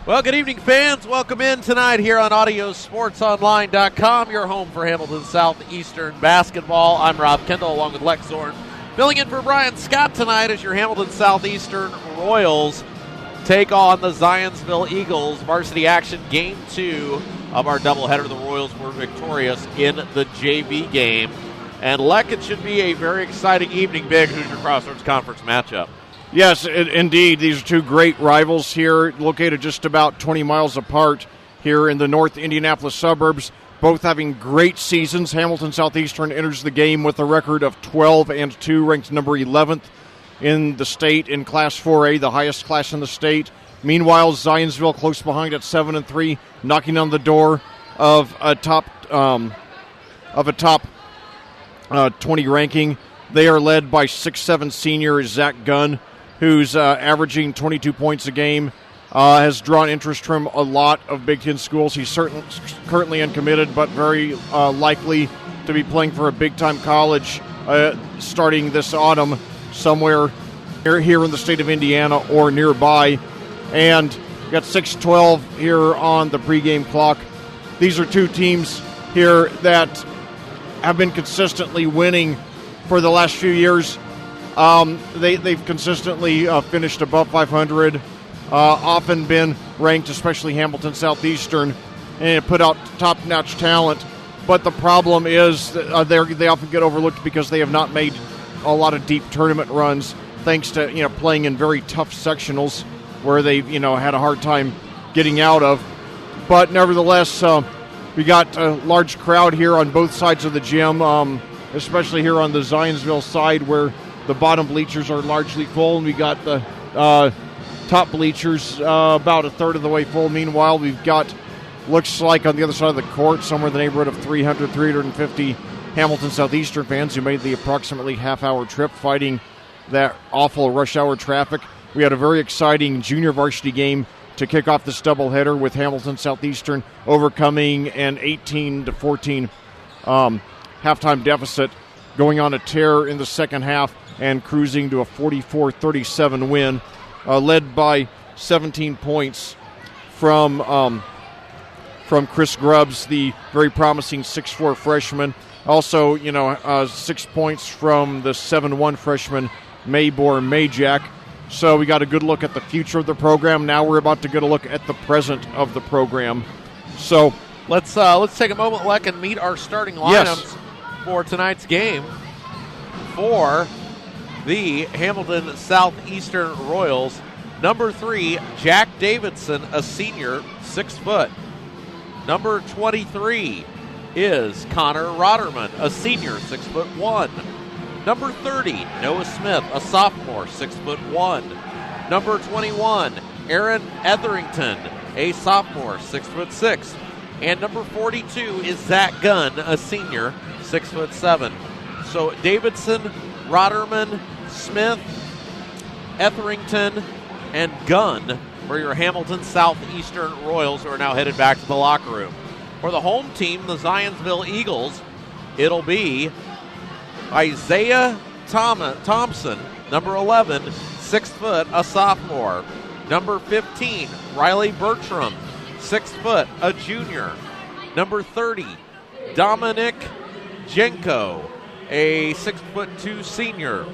Well, good evening, fans. Welcome in tonight here on AudioSportsOnline.com, your home for Hamilton Southeastern basketball. I'm Rob Kendall along with Lex Zorn. Filling in for Brian Scott tonight as your Hamilton Southeastern Royals take on the Zionsville Eagles. Varsity action, game 2 of our doubleheader. The Royals were victorious in the JV game. And, Lex, it should be a very exciting evening, big Hoosier Crossroads Conference matchup. Yes, indeed. These are two great rivals here, located just about 20 miles apart here in the North Indianapolis suburbs, both having great seasons. Hamilton Southeastern enters the game with a record of 12-2, ranked number 11th in the state in Class 4A, the highest class in the state. Meanwhile, Zionsville close behind at 7-3, knocking on the door of a top 20 ranking. They are led by 6'7" senior Zach Gunn, who's averaging 22 points a game, has drawn interest from a lot of Big Ten schools. He's currently uncommitted, but very likely to be playing for a big-time college starting this autumn somewhere here in the state of Indiana or nearby. And we got 6:12 here on the pregame clock. These are two teams here that have been consistently winning for the last few years. They've consistently finished above 500, often been ranked, especially Hamilton Southeastern, and put out top-notch talent. But the problem is that they often get overlooked because they have not made a lot of deep tournament runs, thanks to playing in very tough sectionals where they've had a hard time getting out of. But nevertheless, we got a large crowd here on both sides of the gym, especially here on the Zionsville side where the bottom bleachers are largely full, and we got the top bleachers about a third of the way full. Meanwhile, we've got, looks like on the other side of the court, somewhere in the neighborhood of 350 Hamilton Southeastern fans who made the approximately half-hour trip fighting that awful rush hour traffic. We had a very exciting junior varsity game to kick off this doubleheader with Hamilton Southeastern overcoming an 18-14 halftime deficit, going on a tear in the second half and cruising to a 44-37 win, led by 17 points from Chris Grubbs, the very promising 6'4" freshman. Also, 6 points from the 7'1" freshman Maybor Majak. So we got a good look at the future of the program. Now we're about to get a look at the present of the program. So let's take a moment, Leck, and meet our starting lineups for tonight's game for the Hamilton Southeastern Royals. Number 3, Jack Davidson, a senior, 6 foot. Number 23 is Connor Rotterman, a senior, 6'1". Number 30, Noah Smith, a sophomore, 6'1". Number 21, Aaron Etherington, a sophomore, 6'6". And number 42 is Zach Gunn, a senior, 6'7". So Davidson, Rotterman, Smith, Etherington, and Gunn for your Hamilton Southeastern Royals, who are now headed back to the locker room. For the home team, the Zionsville Eagles, it'll be Isaiah Thompson, number 11, 6 foot, a sophomore. Number 15, Riley Bertram, 6 foot, a junior. Number 30, Dominic Jenko, a 6'2" senior.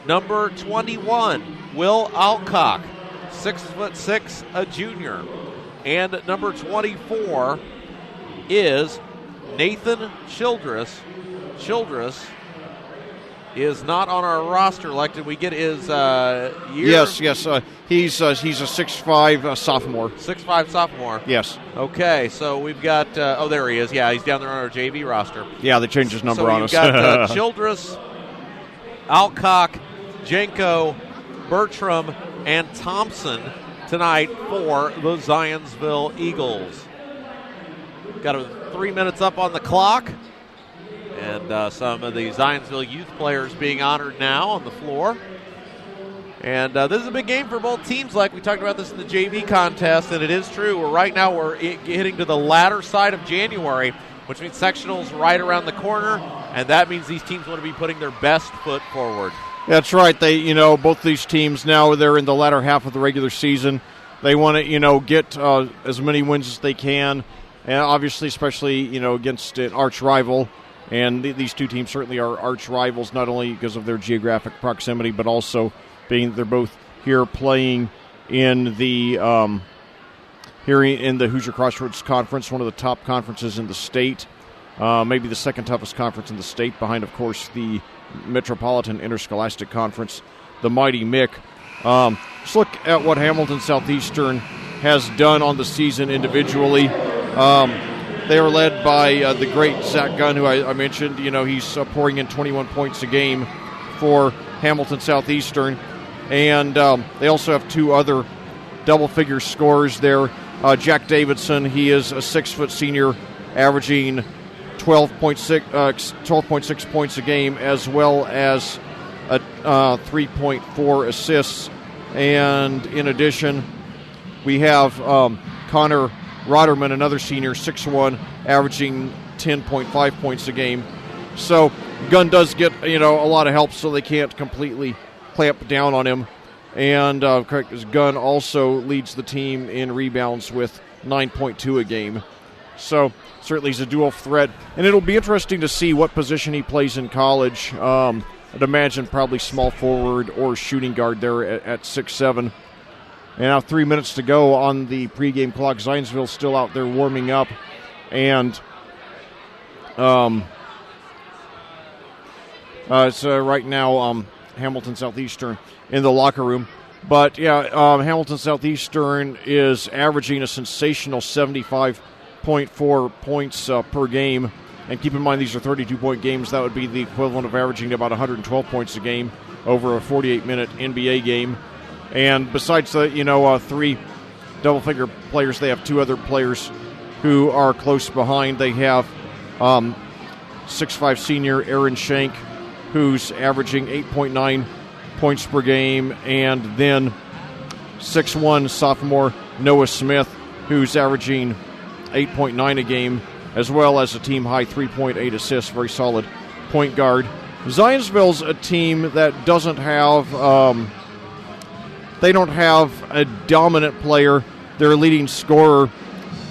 Number 21, Will Alcock, 6'6", a junior. And number 24 is Nathan Childress. Childress is not on our roster. Like, did we get his year? Yes. He's a 6'5" sophomore. 6'5" sophomore. Yes. Okay, so we've got, there he is. Yeah, he's down there on our JV roster. Yeah, they changed his number on us. So we've got Childress, Alcock, Jenko, Bertram, and Thompson tonight for the Zionsville Eagles. Got 3 minutes up on the clock. And some of the Zionsville youth players being honored now on the floor. And this is a big game for both teams, like we talked about this in the JV contest, and it is true. We're hitting to the latter side of January, which means sectionals right around the corner, and that means these teams want to be putting their best foot forward. That's right. They, both these teams now, they're in the latter half of the regular season. They want to, get as many wins as they can, and obviously, especially, against an arch rival. And these two teams certainly are arch rivals, not only because of their geographic proximity, but also being they're both here playing in the Hoosier Crossroads Conference, one of the top conferences in the state, maybe the second toughest conference in the state, behind, of course, the Metropolitan Interscholastic Conference, the mighty MIC. Let's look at what Hamilton Southeastern has done on the season individually. They are led by the great Zach Gunn, who I mentioned. He's pouring in 21 points a game for Hamilton Southeastern. And they also have two other double-figure scorers there. Jack Davidson, he is a 6-foot senior, averaging 12.6 points a game, as well as 3.4 assists. And in addition, we have Connor Rotterman, another senior, 6'1", averaging 10.5 points a game. So Gunn does get a lot of help, so they can't completely clamp down on him. And Gunn also leads the team in rebounds with 9.2 a game. So certainly he's a dual threat, and it'll be interesting to see what position he plays in college. I'd imagine probably small forward or shooting guard there at 6'7". And now 3 minutes to go on the pregame clock. Zionsville still out there warming up. And it's right now Hamilton Southeastern in the locker room. But, Hamilton Southeastern is averaging a sensational 75.4 points per game. And keep in mind, these are 32-point games. That would be the equivalent of averaging about 112 points a game over a 48-minute NBA game. And besides the, three double-figure players, they have two other players who are close behind. They have 6'5" senior Aaron Shank, who's averaging 8.9 points per game, and then 6'1" sophomore Noah Smith, who's averaging 8.9 a game, as well as a team-high 3.8 assists, very solid point guard. Zionsville's a team that doesn't have... They don't have a dominant player. Their leading scorer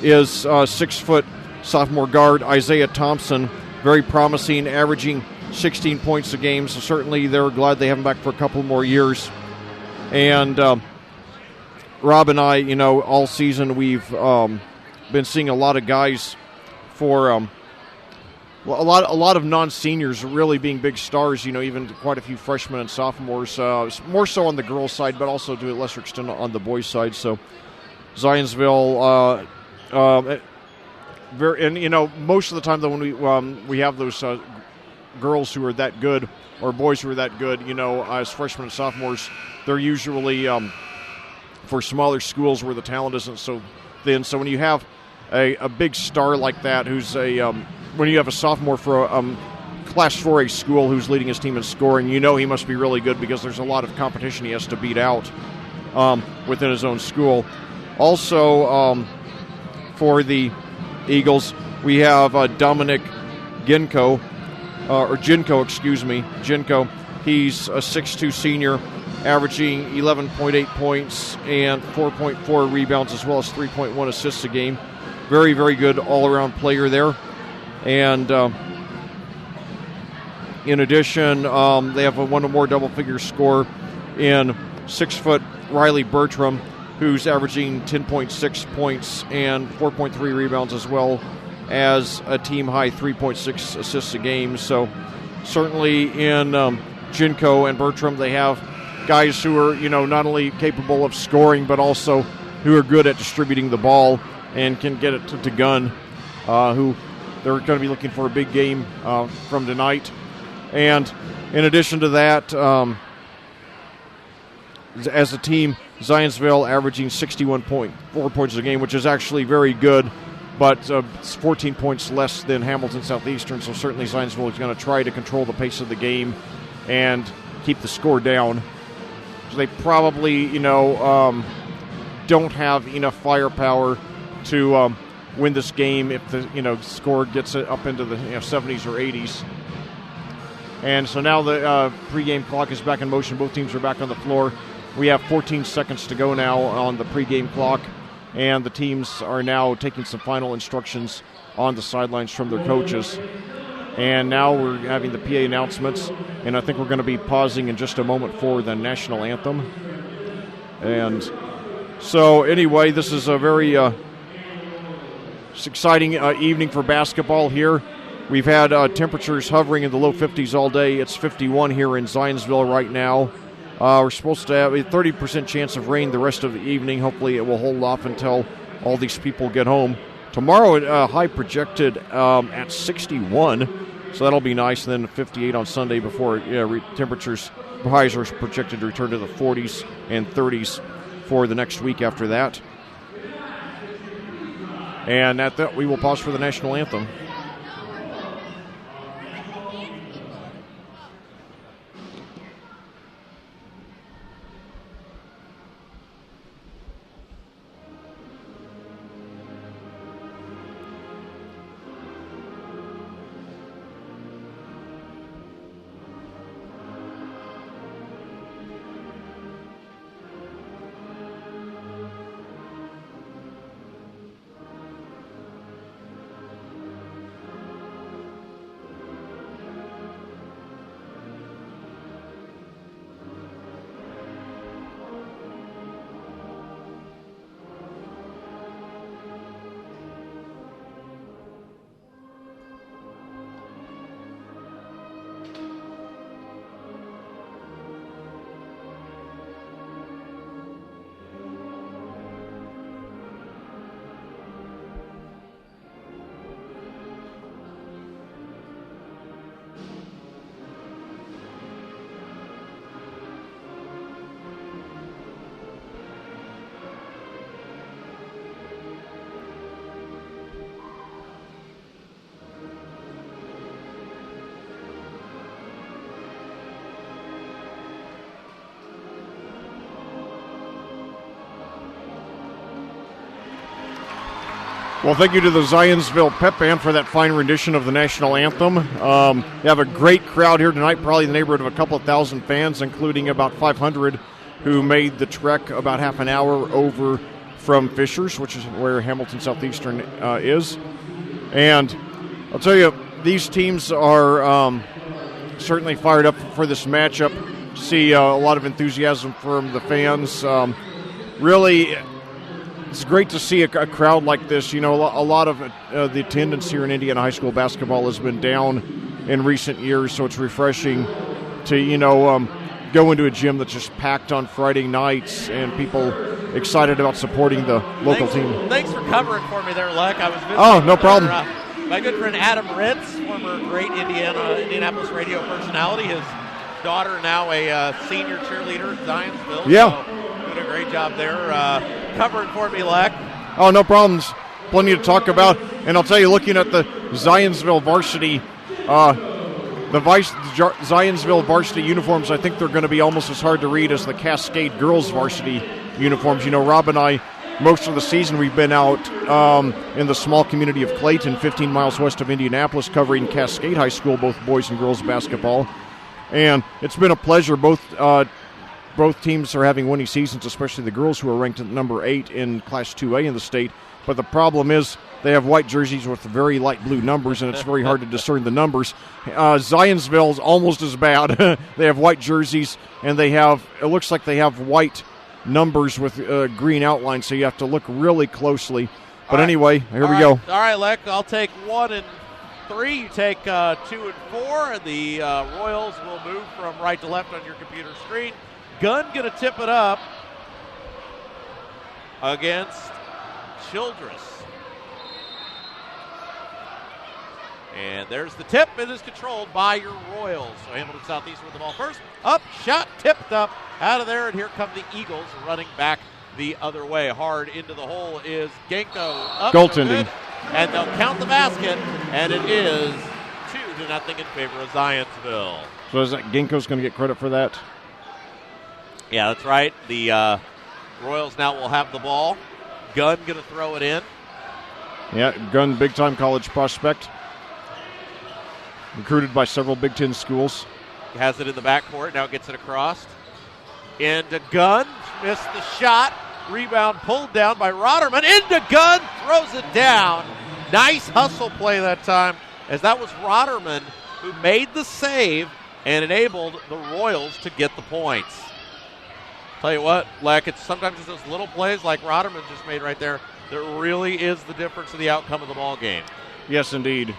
is 6-foot sophomore guard Isaiah Thompson, very promising, averaging 16 points a game. So certainly they're glad they have him back for a couple more years. And Rob and I, all season we've been seeing a lot of guys for a lot of non-seniors really being big stars, even quite a few freshmen and sophomores, more so on the girls' side, but also to a lesser extent on the boys' side. So Zionsville, most of the time, though, when we have those girls who are that good or boys who are that good, as freshmen and sophomores, they're usually for smaller schools where the talent isn't so thin. So when you have a big star like that who's when you have a sophomore for a Class 4A school who's leading his team in scoring, he must be really good because there's a lot of competition he has to beat out within his own school. Also, for the Eagles, we have Dominic Jinko. He's a 6'2" senior, averaging 11.8 points and 4.4 rebounds, as well as 3.1 assists a game. Very, very good all-around player there. And in addition, they have one more double-figure score in 6-foot Riley Bertram, who's averaging 10.6 points and 4.3 rebounds, as well as a team-high 3.6 assists a game. So certainly in Jinko and Bertram, they have guys who are, not only capable of scoring, but also who are good at distributing the ball and can get it to Gunn, who they're going to be looking for a big game from tonight. And in addition to that, as a team, Zionsville averaging 61.4 points a game, which is actually very good, but it's 14 points less than Hamilton Southeastern, so certainly Zionsville is going to try to control the pace of the game and keep the score down. So they probably, don't have enough firepower to win this game if the score gets up into the 70s or 80s. And so now the pregame clock is back in motion. Both teams are back on the floor. We have 14 seconds to go now on the pregame clock, and the teams are now taking some final instructions on the sidelines from their coaches. And now we're having the PA announcements, and I think we're going to be pausing in just a moment for the national anthem. And so anyway, this is a very exciting evening for basketball here. We've had temperatures hovering in the low 50s all day. It's 51 here in Zionsville right now. We're supposed to have a 30% chance of rain the rest of the evening. Hopefully it will hold off until all these people get home. Tomorrow, high projected at 61, so that'll be nice. And then 58 on Sunday before temperatures, highs are projected to return to the 40s and 30s for the next week after that. And at that, we will pause for the national anthem. Well, thank you to the Zionsville Pep Band for that fine rendition of the national anthem. You have a great crowd here tonight, probably in the neighborhood of a couple of thousand fans, including about 500 who made the trek about half an hour over from Fishers, which is where Hamilton Southeastern is. And I'll tell you, these teams are certainly fired up for this matchup. See a lot of enthusiasm from the fans. Really, it's great to see a crowd like this. You know, a lot of the attendance here in Indiana high school basketball has been down in recent years, so it's refreshing to, go into a gym that's just packed on Friday nights and people excited about supporting the local team. Thanks for covering for me there, Leck. I was visiting no problem. My good friend Adam Ritz, former great Indianapolis radio personality. His daughter now a senior cheerleader at Zionsville. Yeah. So doing a great job there covering for me, Leck. Oh, no problems. Plenty to talk about. And I'll tell you, looking at the Zionsville varsity, Zionsville varsity uniforms, I think they're going to be almost as hard to read as the Cascade girls varsity uniforms. You know, Rob and I, most of the season we've been out in the small community of Clayton, 15 miles west of Indianapolis, covering Cascade High School, both boys and girls basketball. And it's been a pleasure. Both teams are having winning seasons, especially the girls, who are ranked at number 8 in Class 2A in the state. But the problem is they have white jerseys with very light blue numbers, and it's very hard to discern the numbers. Zionsville's almost as bad. They have white jerseys, and it looks like they have white numbers with green outlines, so you have to look really closely. But anyway, here we go. All right, Leck, I'll take 1 and 3. You take 2 and 4. The Royals will move from right to left on your computer screen. Gunn going to tip it up against Childress. And there's the tip. It is controlled by your Royals. So Hamilton Southeastern with the ball first. Up, shot, tipped up, out of there, and here come the Eagles running back the other way. Hard into the hole is Genko. Up, goaltending. And they'll count the basket, and it is 2-0 in favor of Zionsville. So is that Genko's going to get credit for that? Yeah, that's right. The Royals now will have the ball. Gunn going to throw it in. Yeah, Gunn, big-time college prospect. Recruited by several Big Ten schools. Has it in the backcourt. Now gets it across. Into Gunn, missed the shot. Rebound pulled down by Rotterman. Into Gunn, throws it down. Nice hustle play that time, as that was Rotterman who made the save and enabled the Royals to get the points. Tell you what, Leck, sometimes it's those little plays like Rotterman just made right there that really is the difference in the outcome of the ball game. Yes, indeed.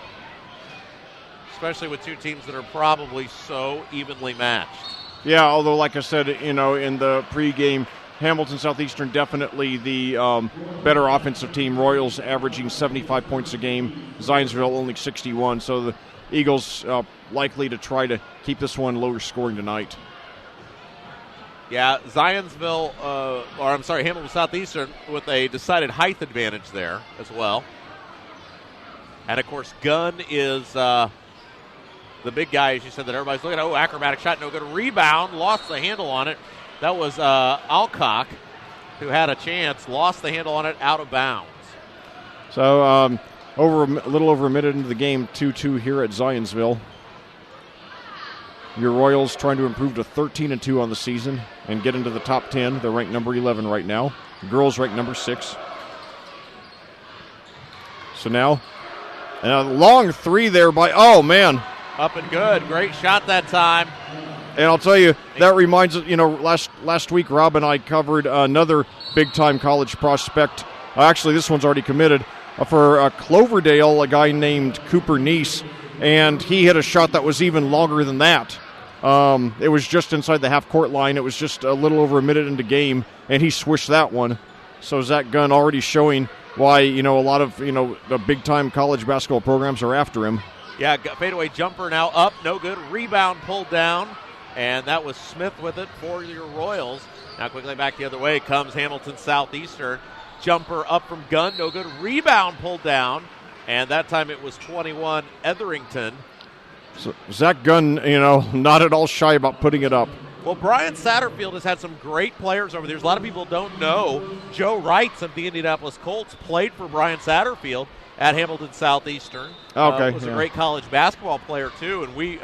Especially with two teams that are probably so evenly matched. Yeah, although, like I said, in the pregame, Hamilton Southeastern definitely the better offensive team. Royals averaging 75 points a game. Zionsville only 61. So the Eagles likely to try to keep this one lower scoring tonight. Yeah, Hamilton Southeastern with a decided height advantage there as well. And, of course, Gunn is the big guy, as you said, that everybody's looking at. Oh, acrobatic shot, no good. Rebound, lost the handle on it. That was Alcock, who had a chance, lost the handle on it, out of bounds. So a little over a minute into the game, 2-2 here at Zionsville. Your Royals trying to improve to 13-2 on the season and get into the top 10. They're ranked number 11 right now. The girls ranked number 6. So now, and a long three there by, oh, man. Up and good. Great shot that time. And I'll tell you, that reminds us, last week Rob and I covered another big-time college prospect. Actually, this one's already committed. For Cloverdale, a guy named Cooper Neese, and he hit a shot that was even longer than that. It was just inside the half-court line. It was just a little over a minute into game, and he swished that one. So Zach Gunn already showing why, a lot of, the big-time college basketball programs are after him. Yeah, fadeaway jumper now up, no good. Rebound pulled down, and that was Smith with it for your Royals. Now quickly back the other way comes Hamilton Southeastern. Jumper up from Gunn, no good. Rebound pulled down, and that time it was 21 Etherington. So Zach Gunn, not at all shy about putting it up. Well, Brian Satterfield has had some great players over there. A lot of people don't know. Joe Wrights of the Indianapolis Colts played for Brian Satterfield at Hamilton Southeastern. Okay. Was a great college basketball player, too, and we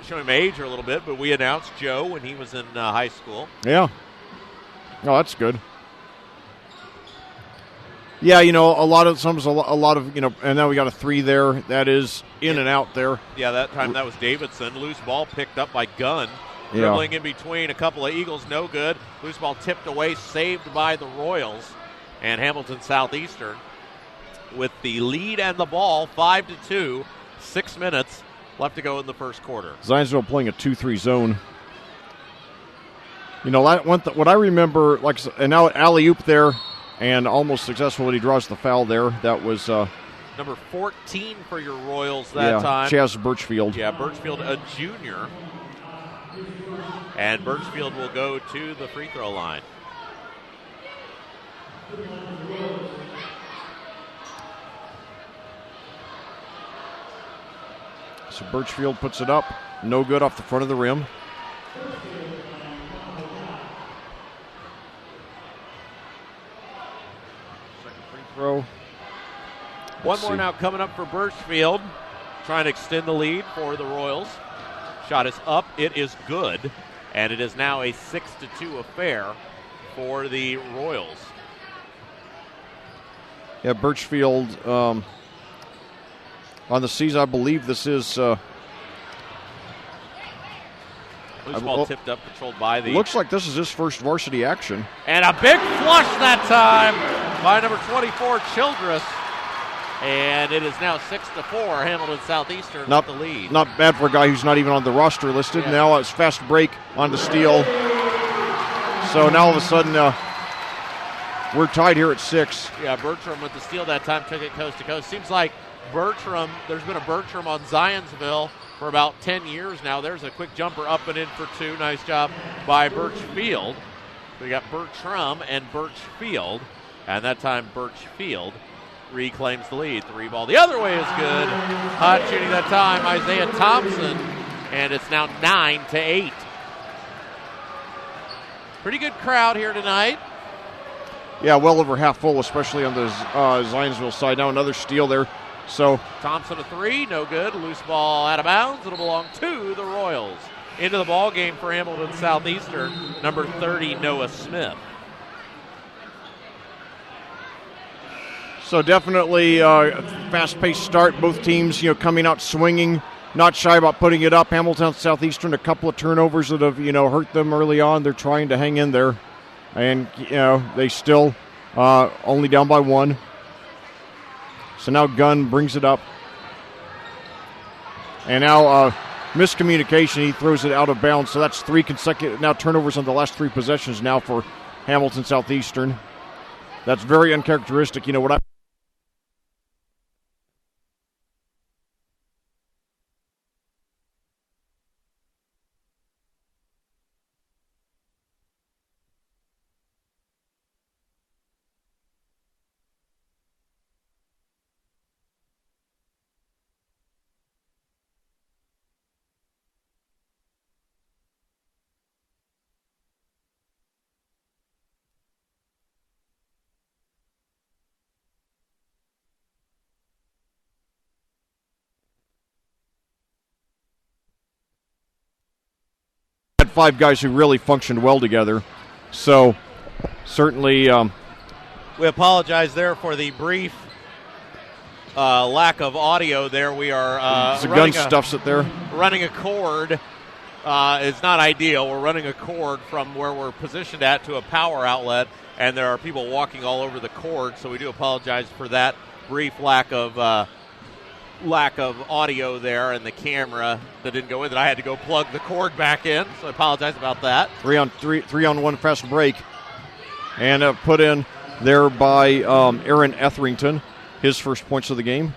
show him age a little bit, but we announced Joe when he was in high school. Yeah. Oh, that's good. Yeah, a lot of, and now we got a three there. That is in and out there. Yeah, that time that was Davidson. Loose ball picked up by Gunn. Dribbling in between a couple of Eagles, no good. Loose ball tipped away, saved by the Royals. And Hamilton Southeastern with the lead and the ball, 5-2, 6 minutes left to go in the first quarter. Zionsville playing a 2-3 zone. What I remember, and now alley-oop there, and almost successful when he draws the foul there. That was number 14 for your Royals that time. Chaz Birchfield. Yeah, Birchfield, a junior. And Birchfield will go to the free throw line. So Birchfield puts it up. No good off the front of the rim. Second free throw. One more now coming up for Birchfield. Trying to extend the lead for the Royals. Shot is up. It is good. And it is now a 6-2 affair for the Royals. Yeah, Birchfield on the season, I believe this is... Loose ball tipped up, controlled by the... Looks like this is his first varsity action. And a big flush that time by number 24, Childress. And it is now 6-4, Hamilton Southeastern with the lead. Not bad for a guy who's not even on the roster listed. Yeah. Now it's fast break on the steal. So now all of a sudden we're tied here at 6. Yeah, Bertram with the steal that time took it coast to coast. Seems like there's been a Bertram on Zionsville for about 10 years now. There's a quick jumper up and in for 2. Nice job by Birchfield. We got Bertram and Birchfield. And that time Birchfield reclaims the lead. 3 ball the other way is good. Hot shooting that time, Isaiah Thompson. And it's now 9-8. Pretty good crowd here tonight. Yeah, well over half full, especially on the Zionsville side. Now another steal there. So Thompson a 3, no good. Loose ball out of bounds. It'll belong to the Royals. into the ball game for Hamilton Southeastern, number 30, Noah Smith. So definitely a fast-paced start. Both teams, coming out swinging, not shy about putting it up. Hamilton Southeastern, a couple of turnovers that have, hurt them early on. They're trying to hang in there, and they still only down by 1. So now Gunn brings it up, and now miscommunication. He throws it out of bounds. So that's 3 consecutive now turnovers on the last 3 possessions now for Hamilton Southeastern. That's very uncharacteristic. What I. Had 5 guys who really functioned well together. So certainly we apologize there for the brief lack of audio there. We are the gun stuffs it there. Running a cord is not ideal. We're running a cord from where we're positioned at to a power outlet, and there are people walking all over the cord, so we do apologize for that brief lack of audio there, and the camera that didn't go with it. I had to go plug the cord back in, so I apologize about that. 3-on-1 fast break, and put in there by Aaron Etherington, his first points of the game.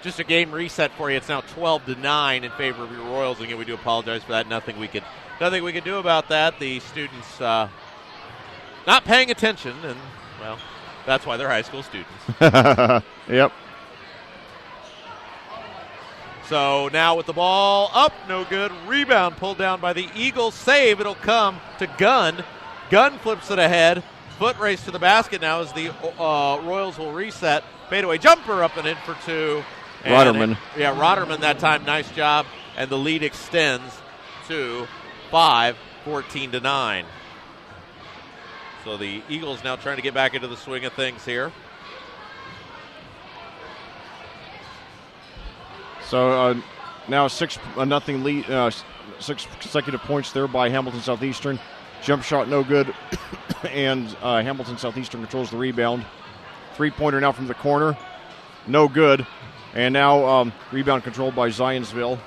Just a game reset for you. It's now 12-9 in favor of your Royals. Again, we do apologize for that. Nothing we could do about that. The students not paying attention, and well, that's why they're high school students. Yep. So now with the ball up, no good. Rebound pulled down by the Eagles. Save. It'll come to Gunn. Gunn flips it ahead. Foot race to the basket now as the Royals will reset. Fadeaway jumper up and in for 2. Rotterman. Rotterman that time. Nice job. And the lead extends to 5, 14-9. So the Eagles now trying to get back into the swing of things here. So now 6-0 lead, 6 consecutive points there by Hamilton Southeastern. Jump shot no good, and Hamilton Southeastern controls the rebound. 3-pointer now from the corner, no good, and now rebound controlled by Zionsville.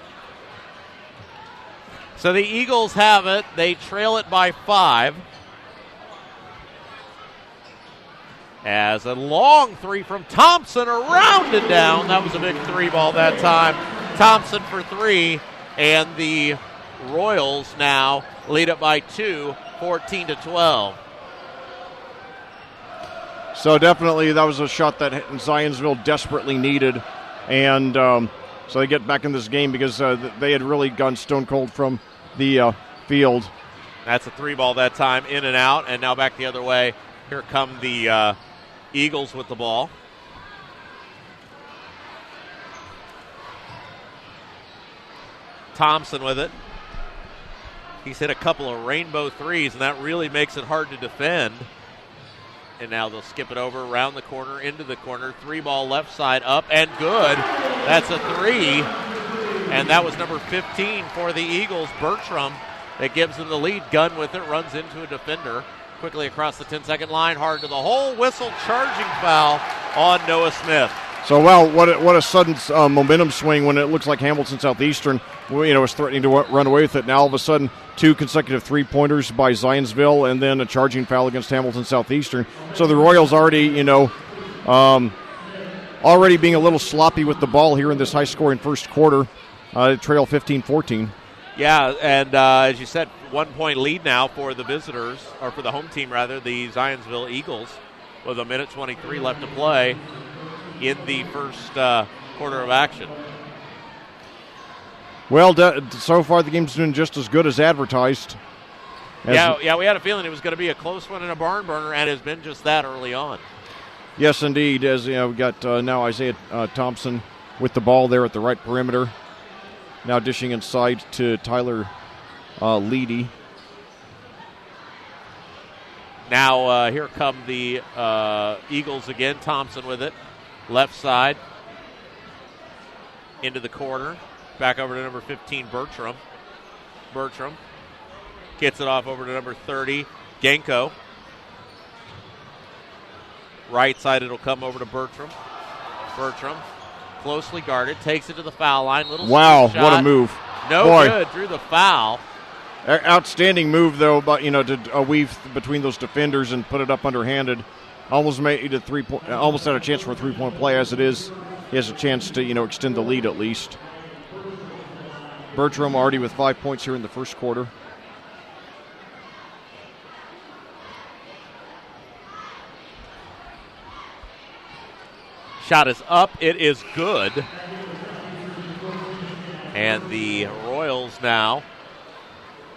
So the Eagles have it. They trail it by 5. As a long 3 from Thompson, around and down. That was a big 3 ball that time. Thompson for 3, and the Royals now lead it by 2, 14-12. So definitely that was a shot that Zionsville desperately needed, and so they get back in this game because they had really gone stone cold from the field. That's a 3 ball that time, in and out, and now back the other way. Here come the Eagles with the ball. Thompson with it. He's hit a couple of rainbow threes, and that really makes it hard to defend. And now they'll skip it over, around the corner, into the corner. 3 ball left side, up and good. That's a 3. And that was number 15 for the Eagles, Bertram, that gives them the lead. Gunn with it, runs into a defender. Quickly across the 10-second line, hard to the hole. Whistle, charging foul on Noah Smith. So, well, what a sudden momentum swing when it looks like Hamilton Southeastern, was threatening to run away with it. Now, all of a sudden, 2 consecutive 3-pointers by Zionsville, and then a charging foul against Hamilton Southeastern. So the Royals already, already being a little sloppy with the ball here in this high-scoring first quarter. Trail 15-14. Yeah, and as you said, 1-point lead now for the visitors, or for the home team, rather, the Zionsville Eagles, with 1:23 left to play in the first quarter of action. Well, so far the game's been just as good as advertised. We had a feeling it was going to be a close one and a barn burner, and it has been just that early on. Yes, indeed. As we got now Isaiah Thompson with the ball there at the right perimeter. Now dishing inside to Tyler Leedy. Now here come the Eagles again. Thompson with it. Left side. Into the corner. Back over to number 15, Bertram. Bertram gets it off over to number 30, Genko. Right side, it'll come over to Bertram. Bertram, closely guarded, takes it to the foul line. Little wow, shot. What a move. No Boy. Good, drew the foul. Outstanding move, though, but to weave between those defenders and put it up underhanded. Almost made a almost had a chance for a three-point play. As it is, he has a chance to extend the lead at least. Bertram already with 5 points here in the first quarter. Shot is up. It is good. And the Royals now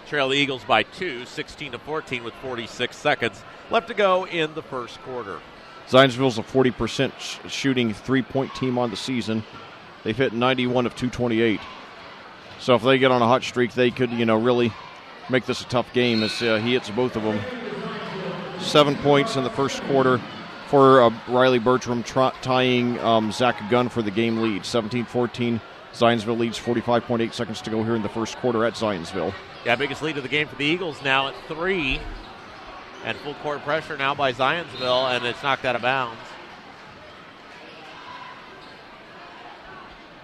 trail the Eagles by 2, 16-14 with 46 seconds left to go in the first quarter. Zionsville's a 40% shooting three-point team on the season. They've hit 91 of 228. So if they get on a hot streak, they could, really make this a tough game as he hits both of them. 7 points in the first quarter for Riley Bertram, tying Zach Gunn for the game lead. 17-14. Zionsville leads 45.8 seconds to go here in the first quarter at Zionsville. Yeah, biggest lead of the game for the Eagles now at 3. And full court pressure now by Zionsville, and it's knocked out of bounds.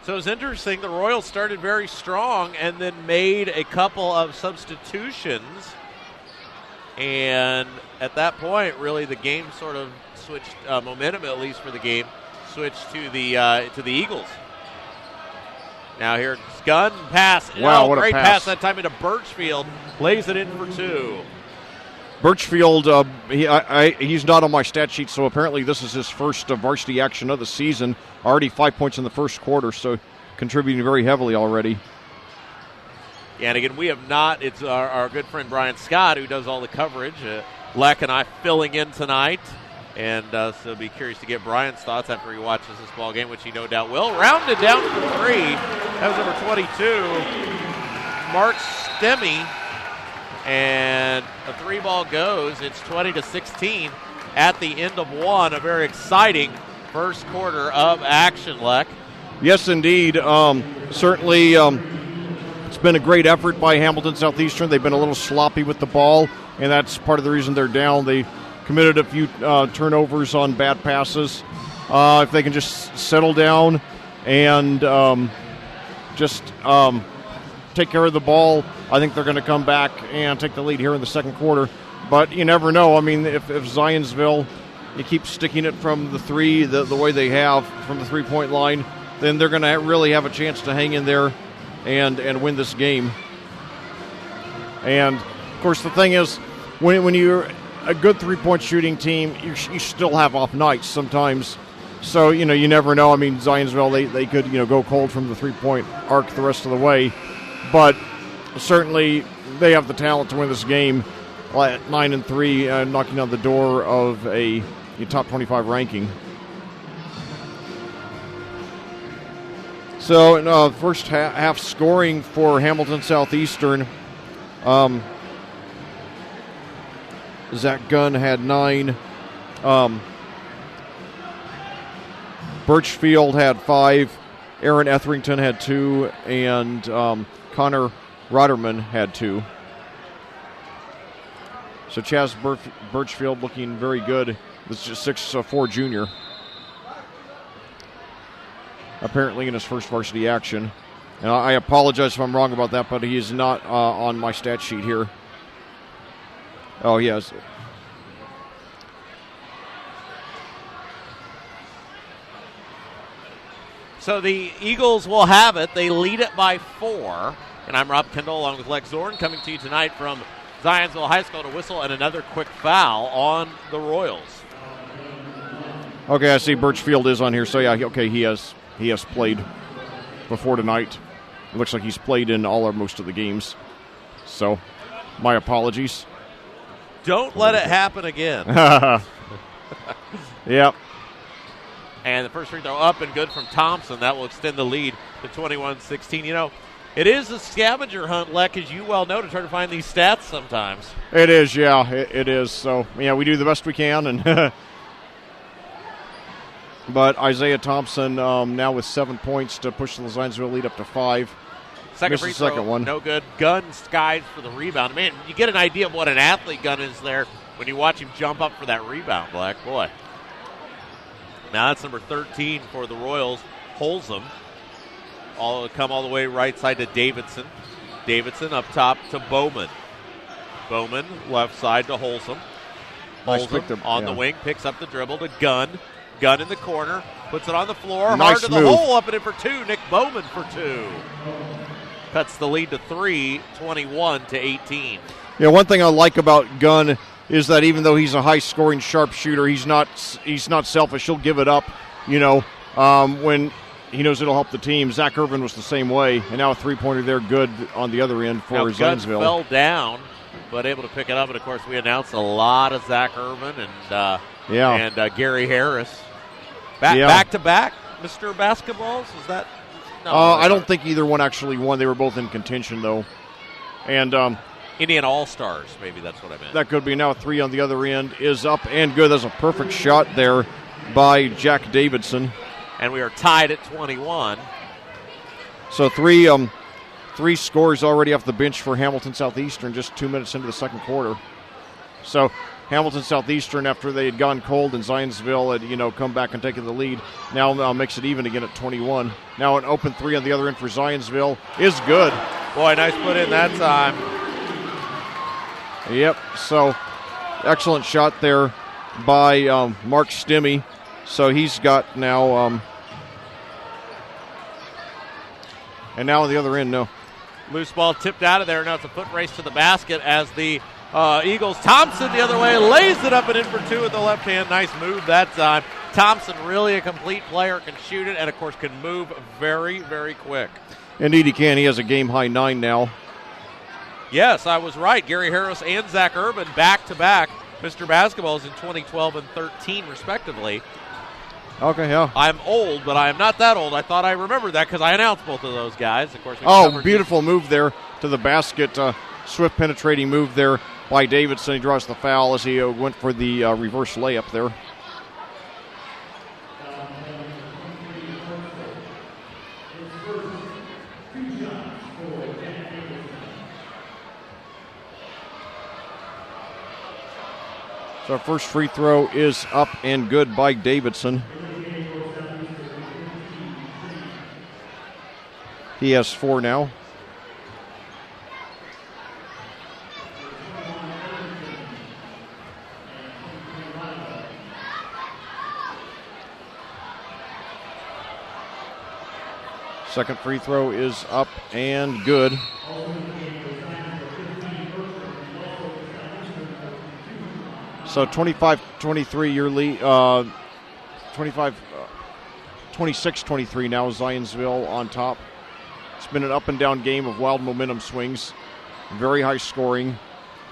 So it's interesting. The Royals started very strong and then made a couple of substitutions. And at that point, really, the game sort of switched, momentum at least for the game, switched to the Eagles. Now here's Gunn, pass. Wow, what great a pass that time into Birchfield. Lays it in for 2. Birchfield, he's not on my stat sheet, so apparently this is his first varsity action of the season. Already 5 points in the first quarter, so contributing very heavily already. Yeah, and again, we have not. It's our good friend Brian Scott who does all the coverage. Leck and I filling in tonight. And so be curious to get Brian's thoughts after he watches this ball game, which he no doubt will. Rounded down for 3. That was number 22, Mark Stemme. And the 3-ball goes. It's 20-16 at the end of 1. A very exciting first quarter of action, Leck. Yes, indeed. Certainly, it's been a great effort by Hamilton Southeastern. They've been a little sloppy with the ball, and that's part of the reason they're down. They committed a few turnovers on bad passes. If they can just settle down and just take care of the ball, I think they're going to come back and take the lead here in the second quarter. But you never know. I mean, if Zionsville, you keep sticking it from the 3 the way they have from the 3-point line, then they're going to really have a chance to hang in there and win this game. And, of course, the thing is, when you're a good 3-point shooting team, you still have off nights sometimes. So, you never know. I mean, Zionsville, they could, go cold from the 3-point arc the rest of the way. But certainly they have the talent to win this game at 9-3, knocking on the door of a top 25 ranking. So, in first half scoring for Hamilton Southeastern, Zach Gunn had 9. Birchfield had 5. Aaron Etherington had 2. And Connor Rotterman had 2. So Chaz Birchfield looking very good. This is 6'4" junior. Apparently in his first varsity action. And I apologize if I'm wrong about that, but he is not on my stat sheet here. Oh, yes. So the Eagles will have it. They lead it by 4. And I'm Rob Kendall along with Lex Zorn coming to you tonight from Zionsville High School to whistle and another quick foul on the Royals. Okay, I see Birchfield is on here. So, yeah, okay, he has played before tonight. It looks like he's played in all or most of the games. So, my apologies. Don't let it happen again. Yep. And the first free throw up and good from Thompson. That will extend the lead to 21-16. It is a scavenger hunt, Leck, as you well know, to try to find these stats sometimes. It is, yeah, it is. So, yeah, we do the best we can. And but Isaiah Thompson now with 7 points to push the Zionsville lead up to 5. Second free throw, second one. No good. Gunn skies for the rebound. Man, you get an idea of what an athlete Gunn is there when you watch him jump up for that rebound, Black. Boy. Now that's number 13 for the Royals, Holzum. Come all the way right side to Davidson. Davidson up top to Bowman. Bowman left side to Holzum. Holzum on the wing, picks up the dribble to Gunn. Gunn in the corner, puts it on the floor. Nice hard to the move. hole, up and in for 2. Nick Bowman for 2. Cuts the lead to 3, 21 to 18. Yeah, one thing I like about Gunn is that even though he's a high-scoring sharpshooter, he's not selfish. He'll give it up, when he knows it'll help the team. Zach Irvin was the same way, and now a three-pointer there, good on the other end for Zionsville. Fell down, but able to pick it up. And of course, we announced a lot of Zach Irvin and Gary Harris back to back. Mr. Basketballs, is that? No, I don't think either one actually won. They were both in contention though, and Indiana All-Stars, maybe that's what I meant. That could be. Now a 3 on the other end is up and good. That's a perfect shot there by Jack Davidson. And we are tied at 21. So three scores already off the bench for Hamilton Southeastern just 2 minutes into the second quarter. So Hamilton Southeastern, after they had gone cold and Zionsville had come back and taken the lead, now makes it even again at 21. Now an open 3 on the other end for Zionsville is good. Boy, nice put in that time. Yep, so excellent shot there by Mark Stimmy. So he's got now, and now on the other end, no. Loose ball tipped out of there. Now it's a foot race to the basket as the Eagles. Thompson the other way, lays it up and in for 2 with the left hand. Nice move that time. Thompson really a complete player, can shoot it, and of course can move very, very quick. Indeed he can. He has a game-high 9 now. Yes, I was right. Gary Harris and Zach Urban back-to-back Mr. Basketballs in 2012 and 13, respectively. Okay, yeah. I'm old, but I am not that old. I thought I remembered that because I announced both of those guys. Of course. Beautiful move there to the basket. Swift penetrating move there by Davidson. He draws the foul as he went for the reverse layup there. So our first free throw is up and good by Davidson. He has 4 now. Second free throw is up and good. So 25-23 your lead, 26-23 now Zionsville on top. It's been an up and down game of wild momentum swings, very high scoring.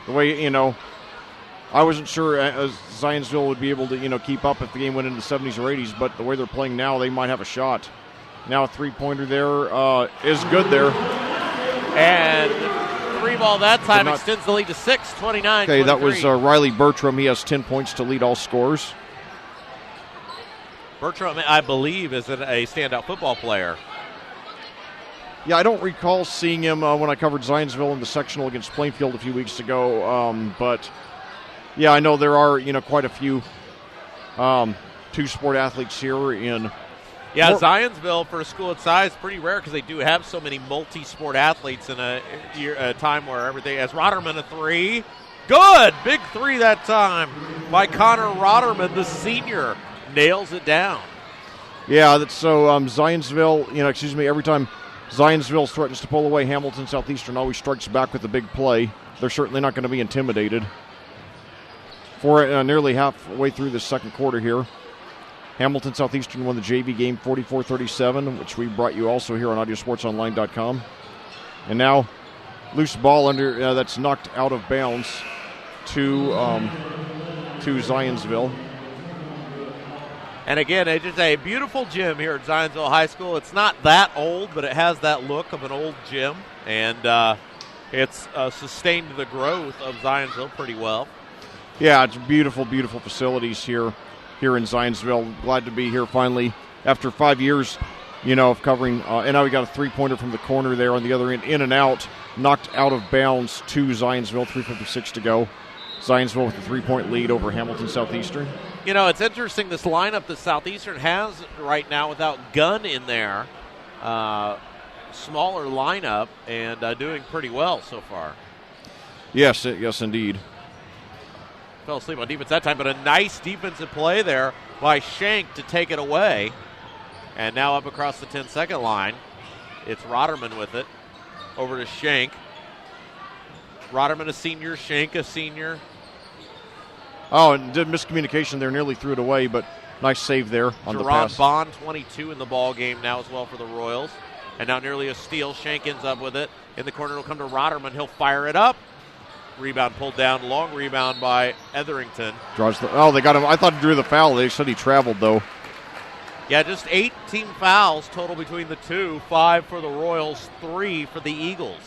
The way, I wasn't sure Zionsville would be able to, keep up if the game went into the 70s or 80s, but the way they're playing now, they might have a shot. Now a three-pointer there is good there. And free ball that time extends the lead to 6, 29-23. Okay, that was Riley Bertram. He has 10 points to lead all scorers. Bertram, I believe, is a standout football player. Yeah, I don't recall seeing him when I covered Zionsville in the sectional against Plainfield a few weeks ago. But, yeah, I know there are, quite a few two-sport athletes here in. Yeah, Zionsville, for a school its size, pretty rare because they do have so many multi-sport athletes in a time where everything. As Rotterman, a 3. Good! Big 3 that time by Connor Rotterman, the senior. Nails it down. Yeah, that's so Zionsville, every time Zionsville threatens to pull away, Hamilton Southeastern always strikes back with a big play. They're certainly not going to be intimidated. Nearly halfway through the second quarter here. Hamilton Southeastern won the JV game 44-37, which we brought you also here on audiosportsonline.com. And now, loose ball that's knocked out of bounds to Zionsville. And again, it's just a beautiful gym here at Zionsville High School. It's not that old, but it has that look of an old gym. And it's sustained the growth of Zionsville pretty well. Yeah, it's beautiful, beautiful facilities here in Zionsville. Glad to be here finally after 5 years, of covering. And now we got a three-pointer from the corner there on the other end, in and out, knocked out of bounds to Zionsville, 3:56 to go. Zionsville with a 3-point lead over Hamilton Southeastern. It's interesting, this lineup that Southeastern has right now without Gunn in there. Smaller lineup and doing pretty well so far. Yes, indeed. Fell asleep on defense that time, but a nice defensive play there by Shank to take it away. And now up across the 10-second line, it's Rotterman with it. Over to Shank. Rotterman a senior, Shank a senior. Oh, and did miscommunication there, nearly threw it away, but nice save there on the pass. Bond, 22 in the ball game now as well for the Royals. And now nearly a steal. Shank ends up with it. In the corner, it'll come to Rotterman. He'll fire it up. Rebound pulled down. Long rebound by Etherington. They got him. I thought he drew the foul. They said he traveled, though. Yeah, just 18 fouls total between the two. 5 for the Royals, 3 for the Eagles.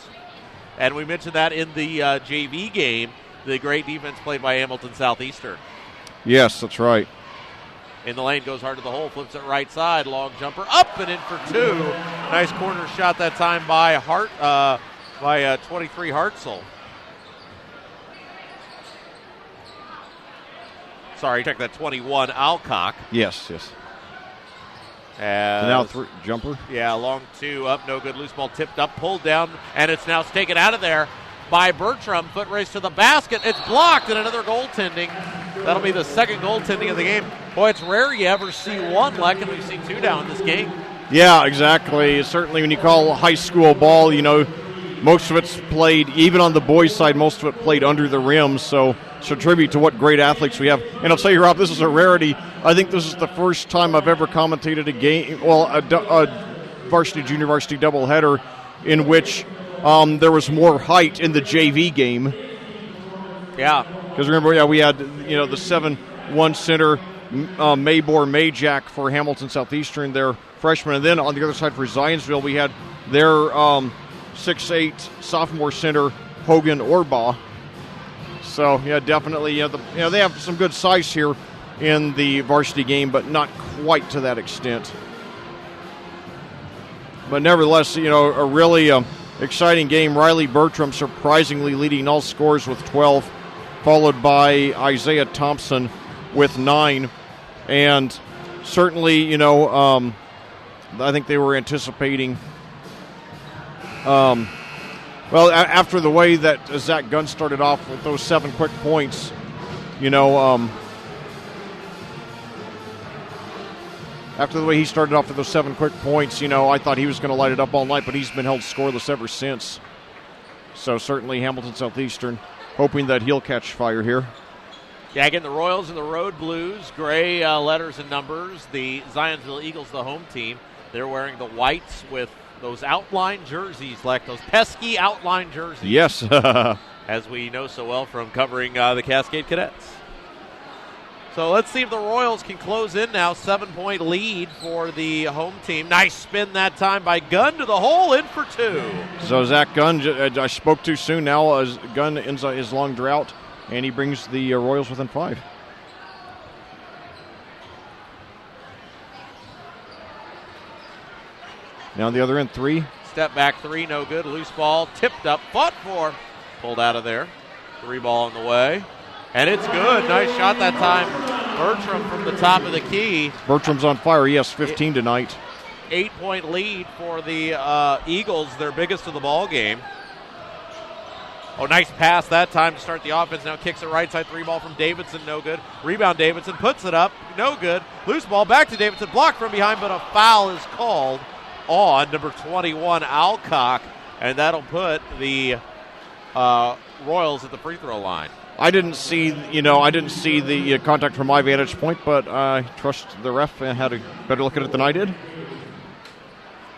And we mentioned that in the JV game, the great defense played by Hamilton Southeastern. Yes, that's right. In the lane, goes hard to the hole, flips it right side, long jumper, up and in for 2. Nice corner shot that time by 23 Hartzell. Sorry, check that 21 Alcock. Yes. And now jumper. Yeah, long 2 up, no good. Loose ball tipped up, pulled down, and it's now taken out of there by Bertram. Foot race to the basket. It's blocked, and another goaltending. That'll be the second goaltending of the game. Boy, it's rare you ever see one, Leck, and we've seen 2 now in this game. Yeah, exactly. Certainly when you call high school ball, most of it's played, even on the boys' side, most of it played under the rim. So it's a tribute to what great athletes we have. And I'll tell you, Rob, this is a rarity. I think this is the first time I've ever commentated a game, a varsity, junior varsity doubleheader in which there was more height in the JV game. Yeah. Because remember, we had, the 7-1 center, Majak for Hamilton Southeastern, their freshman. And then on the other side for Zionsville, we had their 6'8" sophomore center, Hogan Orbaugh. So, yeah, definitely, they have some good size here in the varsity game, but not quite to that extent. But nevertheless, a really exciting game. Riley Bertram surprisingly leading all scores with 12, followed by Isaiah Thompson with 9. And certainly, I think they were anticipating, after the way that Zach Gunn started off with those 7 quick points, after the way he started off with those 7 quick points, I thought he was going to light it up all night, but he's been held scoreless ever since. So certainly Hamilton Southeastern hoping that he'll catch fire here. Yeah, again, the Royals and the Road Blues, gray letters and numbers. The Zionsville Eagles, the home team, they're wearing the whites with those outline jerseys, like those pesky outline jerseys. Yes. As we know so well from covering the Cascade Cadets. So let's see if the Royals can close in now. 7-point lead for the home team. Nice spin that time by Gunn to the hole, in for 2. So Zach Gunn, I spoke too soon now, as Gunn ends his long drought, and he brings the Royals within 5. Now on the other end, 3. Step back 3, no good. Loose ball, tipped up, fought for, pulled out of there. 3 ball on the way. And it's good. Nice shot that time. Bertram from the top of the key. Bertram's on fire. He has 15 tonight. 8-point lead for the Eagles, their biggest of the ball game. Oh, nice pass that time to start the offense. Now kicks it right side. 3 ball from Davidson, no good. Rebound Davidson, puts it up, no good. Loose ball back to Davidson, blocked from behind, but a foul is called on number 21, Alcock. And that'll put the Royals at the free throw line. I didn't see the contact from my vantage point, but I trust the ref had a better look at it than I did.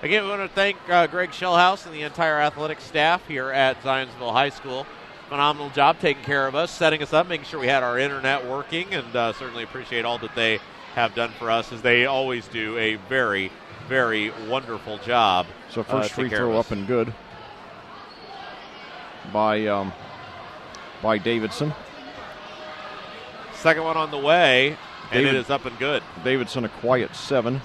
Again, we want to thank Greg Shellhouse and the entire athletic staff here at Zionsville High School. Phenomenal job taking care of us, setting us up, making sure we had our internet working, and certainly appreciate all that they have done for us, as they always do a very, very wonderful job. So first free throw up and good by Davidson. Second one on the way, and it is up and good. Davidson a quiet 7.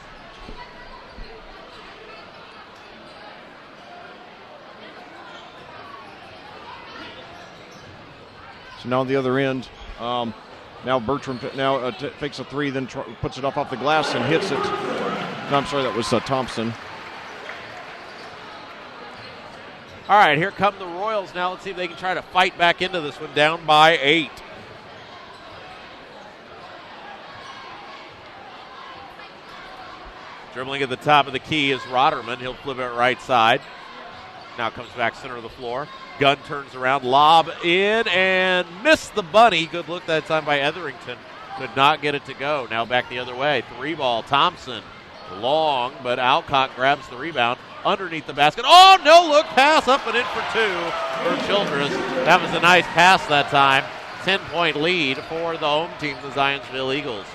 So now on the other end, now Bertram fakes a 3, then puts it off the glass and hits it. No, I'm sorry, that was Thompson. All right, here come the Royals now. Let's see if they can try to fight back into this one, down by 8. Dribbling at the top of the key is Rotterman. He'll flip it right side. Now comes back center of the floor. Gunn turns around, lob in, and missed the bunny. Good look that time by Etherington. Could not get it to go. Now back the other way. 3-ball, Thompson. Long, but Alcock grabs the rebound underneath the basket. Oh, no look pass up and in for 2 for Childress. That was a nice pass that time. 10-point lead for the home team, the Zionsville Eagles.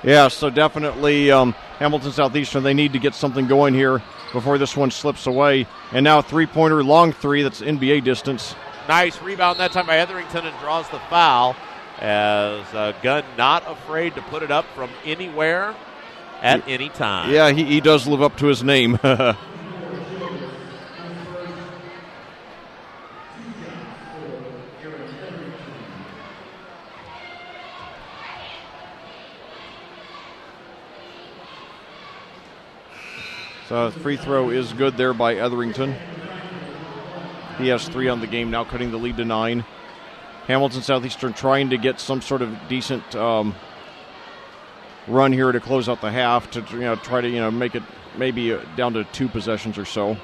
Yeah, so definitely Hamilton Southeastern, they need to get something going here before this one slips away. And now a three-pointer, long 3, that's NBA distance. Nice rebound that time by Etherington, and draws the foul as Gunn not afraid to put it up from anywhere at any time. Yeah, he does live up to his name. So free throw is good there by Etherington. He has 3 on the game now, cutting the lead to 9. Hamilton Southeastern trying to get some sort of decent run here to close out the half to try to make it maybe down to 2 possessions or so.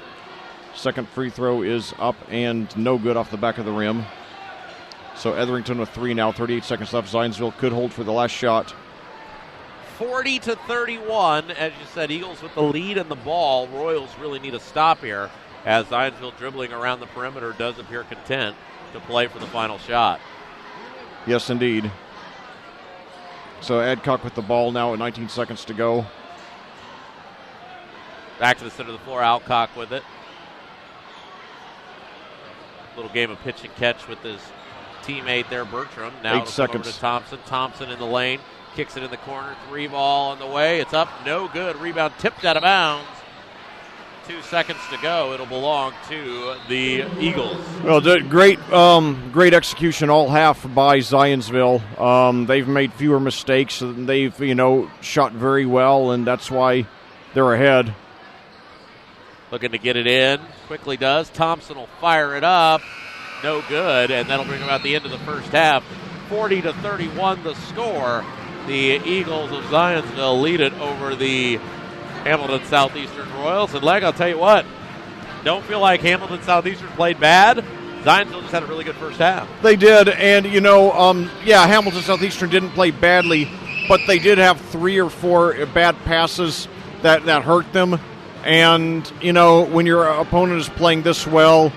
Second free throw is up and no good off the back of the rim. So Etherington with 3 now, 38 seconds left. Zionsville could hold for the last shot. 40-31, as you said, Eagles with the lead in the ball. Royals really need a stop here, as Zionsville dribbling around the perimeter does appear content to play for the final shot. Yes, indeed. So Adcock with the ball now at 19 seconds to go. Back to the center of the floor, Alcock with it. Little game of pitch and catch with his teammate there, Bertram. Now 8 seconds. Over to Thompson. Thompson in the lane. Kicks it in the corner. 3-ball on the way. It's up. No good. Rebound tipped out of bounds. 2 seconds to go. It'll belong to the Eagles. Well, great execution all half by Zionsville. They've made fewer mistakes, and they've shot very well, and that's why they're ahead. Looking to get it in. Quickly does. Thompson will fire it up. No good, and that'll bring them out the end of the first half. 40-31 the score. The Eagles of Zionsville lead it over the Hamilton Southeastern Royals. And, I'll tell you what, don't feel like Hamilton Southeastern played bad. Zionsville just had a really good first half. They did, and, Hamilton Southeastern didn't play badly, but they did have 3 or 4 bad passes that hurt them. And, when your opponent is playing this well,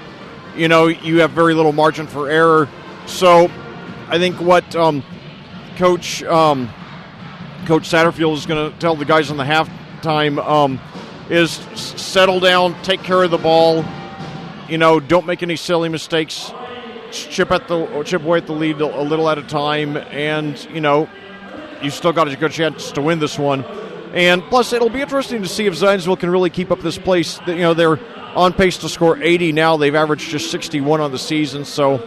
you have very little margin for error. So I think what Coach Satterfield is going to tell the guys on the halftime is settle down, take care of the ball, don't make any silly mistakes, chip away at the lead a little at a time, and you still got a good chance to win this one. And plus, it'll be interesting to see if Zionsville can really keep up this pace. They're on pace to score 80 now. They've averaged just 61 on the season, so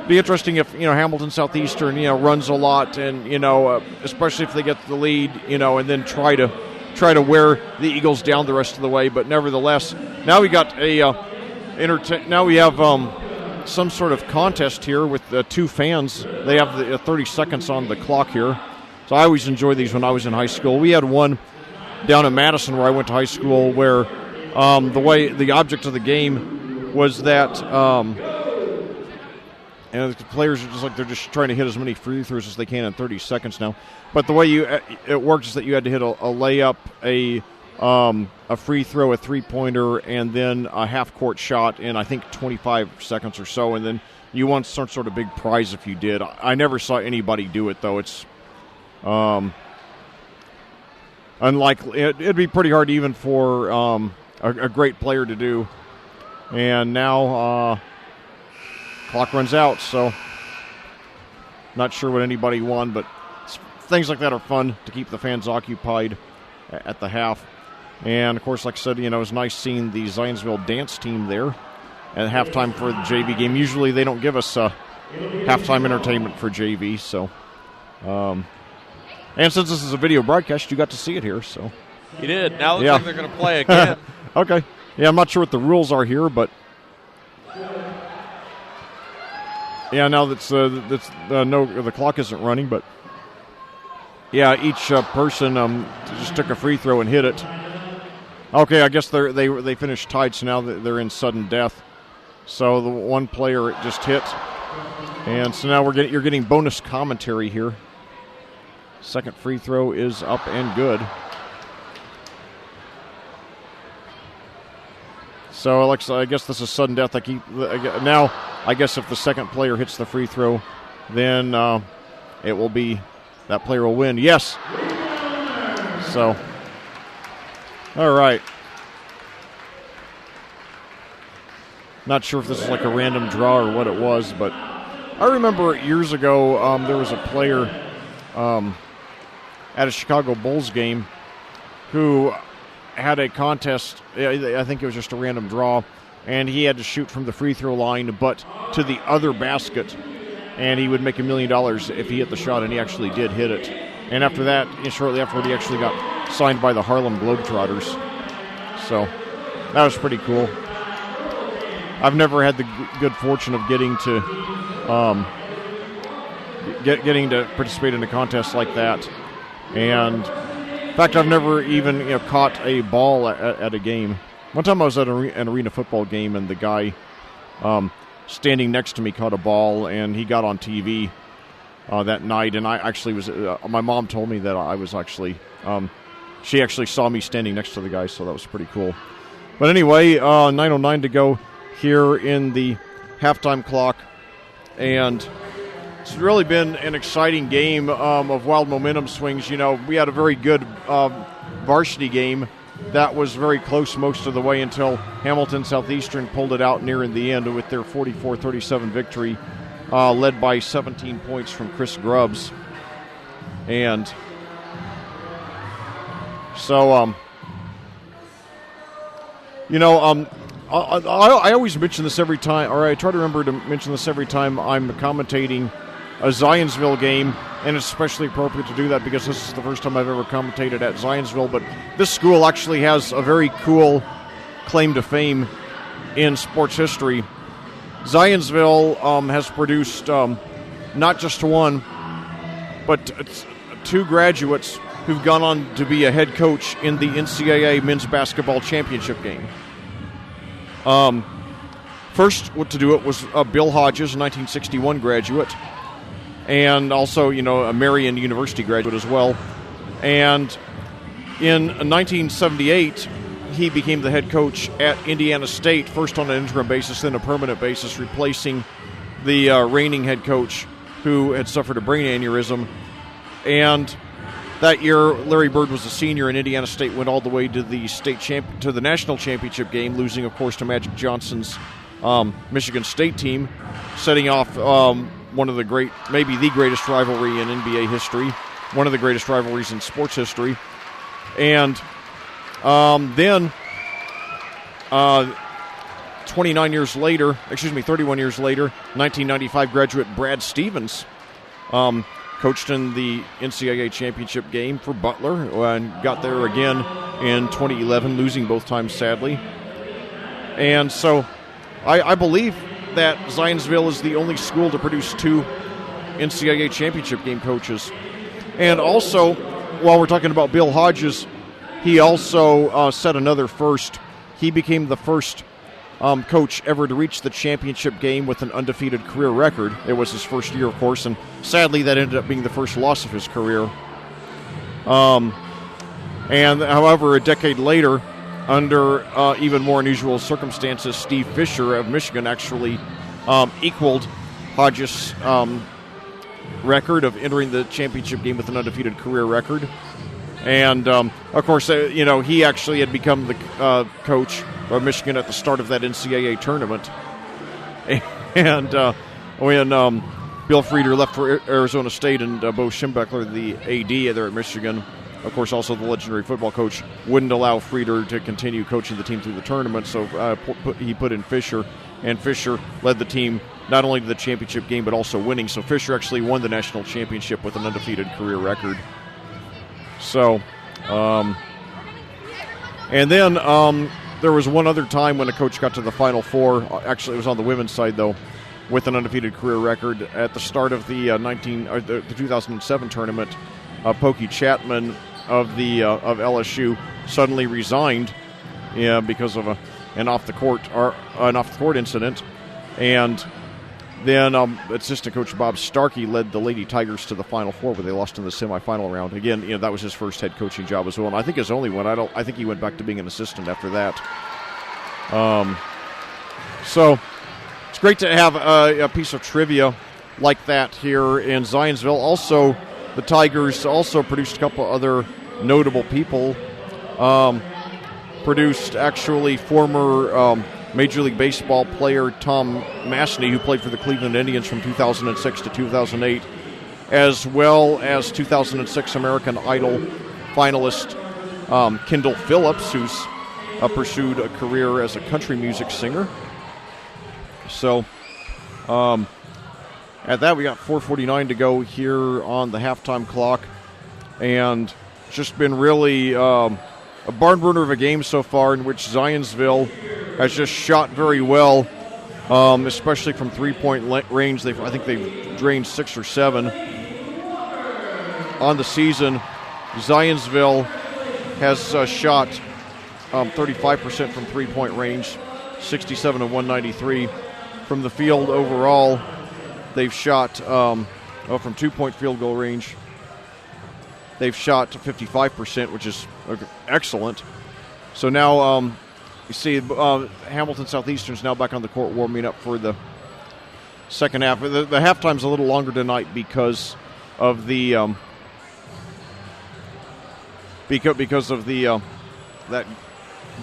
be interesting if Hamilton Southeastern runs a lot, and especially if they get the lead, and then try to wear the Eagles down the rest of the way. But nevertheless, now we got now we have some sort of contest here with 2 fans. They have the 30 seconds on the clock here. So I always enjoyed these when I was in high school. We had one down in Madison where I went to high school where the object of the game was that and the players are they're just trying to hit as many free throws as they can in 30 seconds now. But the way it worked is that you had to hit a layup, a free throw, a three-pointer, and then a half-court shot in, I think, 25 seconds or so, and then you won some sort of big prize if you did. I never saw anybody do it, though. It's Unlikely, it'd be pretty hard even for a great player to do. And now clock runs out, so not sure what anybody won, but things like that are fun to keep the fans occupied at the half. And, of course, like I said, it was nice seeing the Zionsville dance team there at halftime for the JV game. Usually they don't give us halftime entertainment for JV, so. And since this is a video broadcast, you got to see it here, so. You did. Now it looks like they're going to play again. Okay. Yeah, I'm not sure what the rules are here, but. Yeah, now that's no, the clock isn't running, but. Yeah, each person just took a free throw and hit it. Okay, I guess they finished tied, so now they're in sudden death. So the one player just hit, and so now you're getting bonus commentary here. Second free throw is up and good. So Alexa, I guess this is sudden death. Now I guess if the second player hits the free throw, then it will be that player will win. Yes. So. All right. Not sure if this is like a random draw or what it was, but I remember years ago there was a player at a Chicago Bulls game who had a contest. I think it was just a random draw, and he had to shoot from the free throw line, but to the other basket, and he would make $1 million if he hit the shot, and he actually did hit it. And after that, shortly afterward, he actually got signed by the Harlem Globetrotters. So that was pretty cool. I've never had the good fortune of getting to participate in a contest like that, and in fact, I've never even caught a ball at a game. One time I was at an arena football game, and the guy standing next to me caught a ball, and he got on TV that night, and I actually was. My mom told me that I was actually. She actually saw me standing next to the guy, so that was pretty cool. But anyway, 9:09 to go here in the halftime clock, and it's really been an exciting game of wild momentum swings. We had a very good varsity game that was very close most of the way until Hamilton Southeastern pulled it out near in the end with their 44-37 victory, led by 17 points from Chris Grubbs. And so, I always mention this every time, or I try to remember to mention this every time I'm commentating a Zionsville game, and it's especially appropriate to do that because this is the first time I've ever commentated at Zionsville, but this school actually has a very cool claim to fame in sports history. Zionsville has produced not just one, but two graduates who've gone on to be a head coach in the NCAA men's basketball championship game. First to do it was Bill Hodges, a 1961 graduate, and also, a Marian University graduate as well. And in 1978, he became the head coach at Indiana State, first on an interim basis, then a permanent basis, replacing the reigning head coach who had suffered a brain aneurysm. And that year, Larry Bird was a senior, and Indiana State went all the way to the national championship game, losing, of course, to Magic Johnson's Michigan State team, setting off one of the maybe the greatest rivalry in NBA history, one of the greatest rivalries in sports history. And then 31 years later, 1995 graduate Brad Stevens coached in the NCAA championship game for Butler and got there again in 2011, losing both times, sadly. And so I believe that Zionsville is the only school to produce two NCAA championship game coaches. And also, while we're talking about Bill Hodges, he also set another first. He became the first coach ever to reach the championship game with an undefeated career record. It was his first year, of course, and sadly that ended up being the first loss of his career. And however, a decade later, under even more unusual circumstances, Steve Fisher of Michigan actually equaled Hodges' record of entering the championship game with an undefeated career record. And, of course, he actually had become the coach of Michigan at the start of that NCAA tournament. And when Bill Frieder left for Arizona State and Bo Schembechler, the AD there at Michigan, of course, also the legendary football coach, wouldn't allow Frieder to continue coaching the team through the tournament, so he put in Fisher, and Fisher led the team not only to the championship game but also winning. So Fisher actually won the national championship with an undefeated career record. So, and then there was one other time when a coach got to the Final Four. Actually, it was on the women's side, though, with an undefeated career record. At the start of the 2007 tournament, Pokey Chapman of LSU suddenly resigned, because of an off the court incident, and then assistant coach Bob Starkey led the Lady Tigers to the Final Four, where they lost in the semifinal round. Again, that was his first head coaching job as well, and I think his only one. I think he went back to being an assistant after that. So it's great to have a piece of trivia like that here in Zionsville. Also, the Tigers also produced a couple other notable people. Produced actually former Major League Baseball player Tom Masney, who played for the Cleveland Indians from 2006 to 2008, as well as 2006 American Idol finalist Kendall Phillips, who's pursued a career as a country music singer. So, at that, we got 4:49 to go here on the halftime clock, and it's just been really a barn burner of a game so far, in which Zionsville has just shot very well, especially from three-point range. I think they've drained 6 or 7 on the season. Zionsville has shot 35% from three-point range, 67 of 193. From the field overall, they've shot from two-point field goal range. They've shot 55%, which is excellent. So now you see Hamilton Southeastern is now back on the court warming up for the second half. The halftime's a little longer tonight because of the that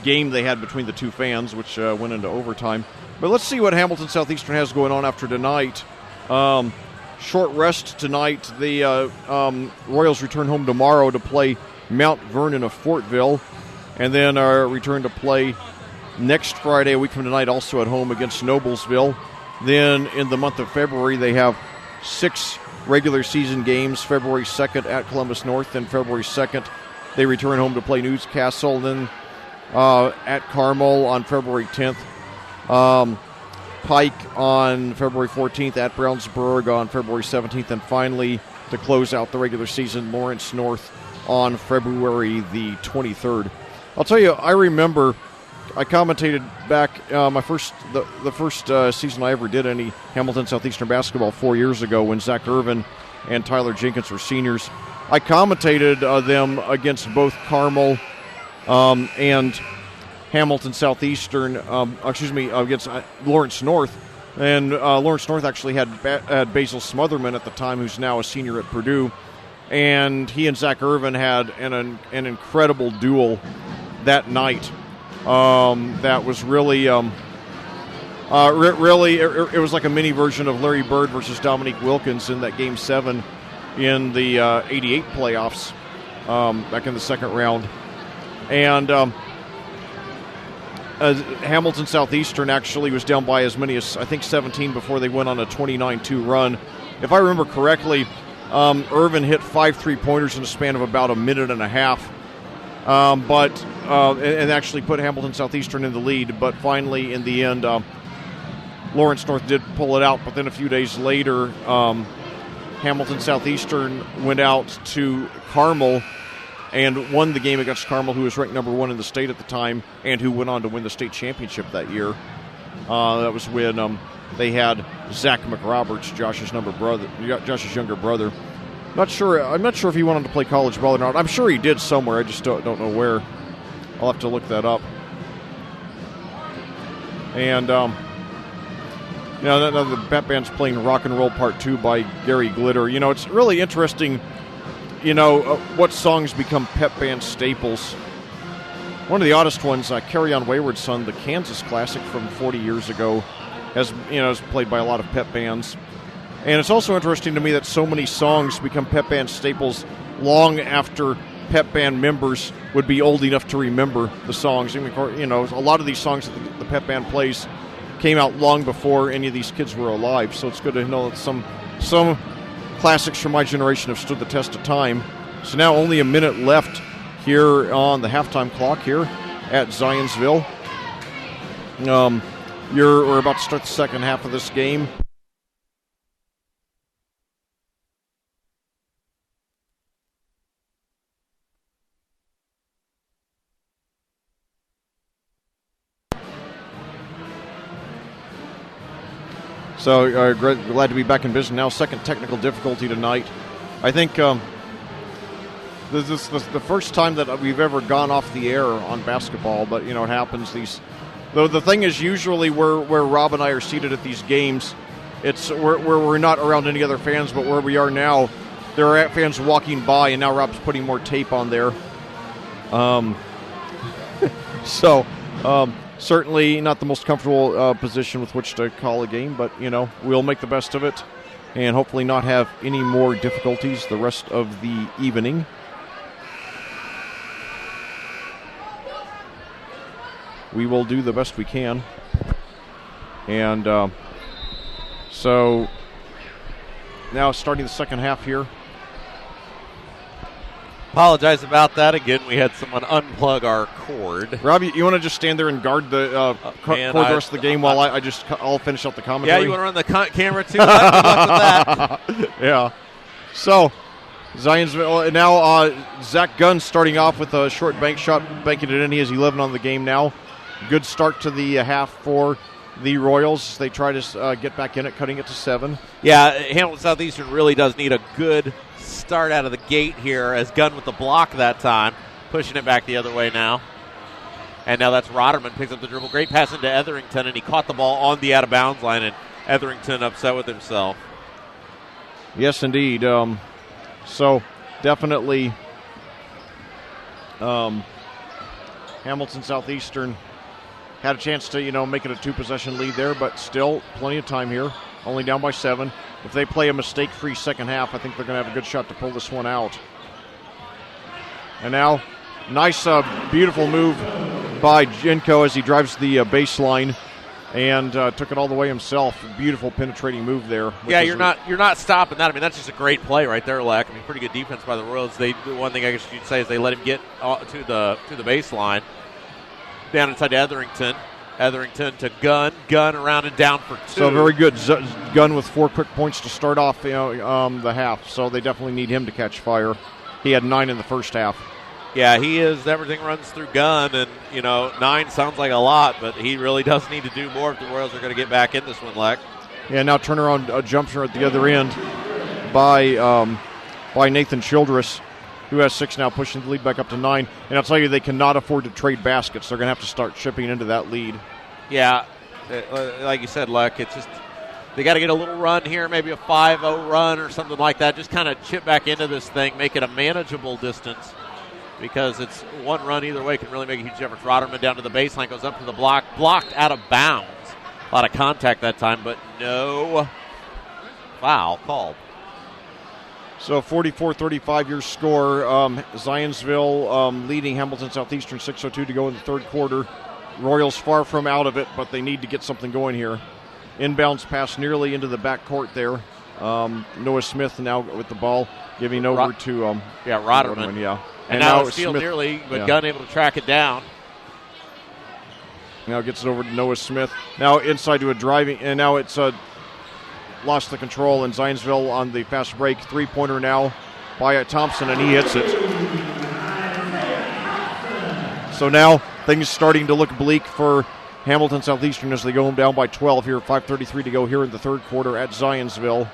game they had between the two fans, which went into overtime. But let's see what Hamilton Southeastern has going on after tonight. Short rest tonight. The Royals return home tomorrow to play Mount Vernon of Fortville, and then return to play next Friday, a week from tonight, also at home against Noblesville. Then in the month of February, they have 6 regular season games. February 2nd at Columbus North, then February 2nd they return home to play Newcastle, then at Carmel on February 10th. Pike on February 14th, at Brownsburg on February 17th, and finally, to close out the regular season, Lawrence North on February the 23rd. I'll tell you, I remember I commentated back the first season I ever did any Hamilton Southeastern basketball 4 years ago, when Zach Irvin and Tyler Jenkins were seniors. I commentated them against both Carmel and Hamilton Southeastern, against Lawrence North. And Lawrence North actually had Basil Smotherman at the time, who's now a senior at Purdue. And he and Zach Irvin had an incredible duel that night. That was really, it was like a mini version of Larry Bird versus Dominique Wilkins in that Game 7 in the 88 playoffs back in the second round. And Hamilton Southeastern actually was down by as many as, I think, 17 before they went on a 29-2 run. If I remember correctly, Irvin hit 5 3-pointers in a span of about a minute and a half, and actually put Hamilton Southeastern in the lead. But finally, in the end, Lawrence North did pull it out. But then a few days later, Hamilton Southeastern went out to Carmel and won the game against Carmel, who was ranked number 1 in the state at the time, and who went on to win the state championship that year. That was when they had Zach McRoberts, Josh's younger brother. I'm not sure if he went on to play college ball or not. I'm sure he did somewhere. I just don't know where. I'll have to look that up. And the Pep Band's playing Rock and Roll Part 2 by Gary Glitter. It's really interesting, what songs become Pep Band staples. One of the oddest ones, Carry On Wayward Son, the Kansas classic from 40 years ago, is played by a lot of Pep Bands. And it's also interesting to me that so many songs become Pep Band staples long after Pep Band members would be old enough to remember the songs. A lot of these songs that the Pep Band plays came out long before any of these kids were alive. So it's good to know that some classics from my generation have stood the test of time. So now only a minute left here on the halftime clock here at Zionsville. We're about to start the second half of this game. So glad to be back in business now. Second technical difficulty tonight. I think this is the first time that we've ever gone off the air on basketball, but it happens. Though the thing is, usually where Rob and I are seated at these games, it's where we're not around any other fans, but where we are now, there are fans walking by, and now Rob's putting more tape on there. Certainly not the most comfortable position with which to call a game, but, we'll make the best of it and hopefully not have any more difficulties the rest of the evening. We will do the best we can. And so now starting the second half here. Apologize about that. Again, we had someone unplug our cord. Rob, you want to just stand there and guard the cord the rest of the game while I'll finish up the commentary? Yeah, you want to run the camera too? Good luck with that. Yeah. So, Zionsville, now Zach Gunn starting off with a short bank shot, banking it in. He has 11 on the game now. Good start to the half for the Royals. They try to get back in it, cutting it to 7. Yeah, Hamilton Southeastern really does need a good start out of the gate here, as Gunn with the block that time, pushing it back the other way now. And now that's Rotterman, picks up the dribble. Great pass into Etherington, and he caught the ball on the out-of-bounds line, and Etherington upset with himself. Yes, indeed. So, definitely Hamilton Southeastern had a chance to, make it a 2-possession lead there, but still plenty of time here. Only down by 7. If they play a mistake-free second half, I think they're going to have a good shot to pull this one out. And now, nice, beautiful move by Jenko as he drives the baseline and took it all the way himself. Beautiful penetrating move there. Yeah, you're not stopping that. I mean, that's just a great play right there, Leck. I mean, pretty good defense by the Royals. The one thing I guess you'd say is they let him get to the baseline. Down inside to Etherington. Etherington to Gunn around and down for 2. So very good. Gunn with 4 quick points to start off the half. So they definitely need him to catch fire. He had 9 in the first half. Yeah, he is. Everything runs through Gunn, and 9 sounds like a lot, but he really does need to do more if the Royals are going to get back in this one, Leck. Yeah, now turnaround jumper at the other end by Nathan Childress, who has 6 now, pushing the lead back up to 9. And I'll tell you, they cannot afford to trade baskets. They're going to have to start chipping into that lead. Yeah, like you said, Luck, it's just they got to get a little run here, maybe a 5-0 run or something like that. Just kind of chip back into this thing, make it a manageable distance, because it's one run either way can really make a huge difference. Rotterman down to the baseline, goes up to the block, blocked out of bounds. A lot of contact that time, but no foul called. So 44-35 your score. Zionsville leading Hamilton Southeastern 6:02 to go in the third quarter. Royals far from out of it, but they need to get something going here. Inbounds pass nearly into the backcourt there. Noah Smith now with the ball, giving over to Rotterman. Yeah, and now it's Smith, nearly, but Gunn able to track it down. Now gets it over to Noah Smith. Now inside to a driving, and now it's lost the control, and Zionsville on the fast break. 3-pointer now by Thompson, and he hits it. So now things starting to look bleak for Hamilton Southeastern as they go down by 12 here. 5:33 to go here in the third quarter at Zionsville.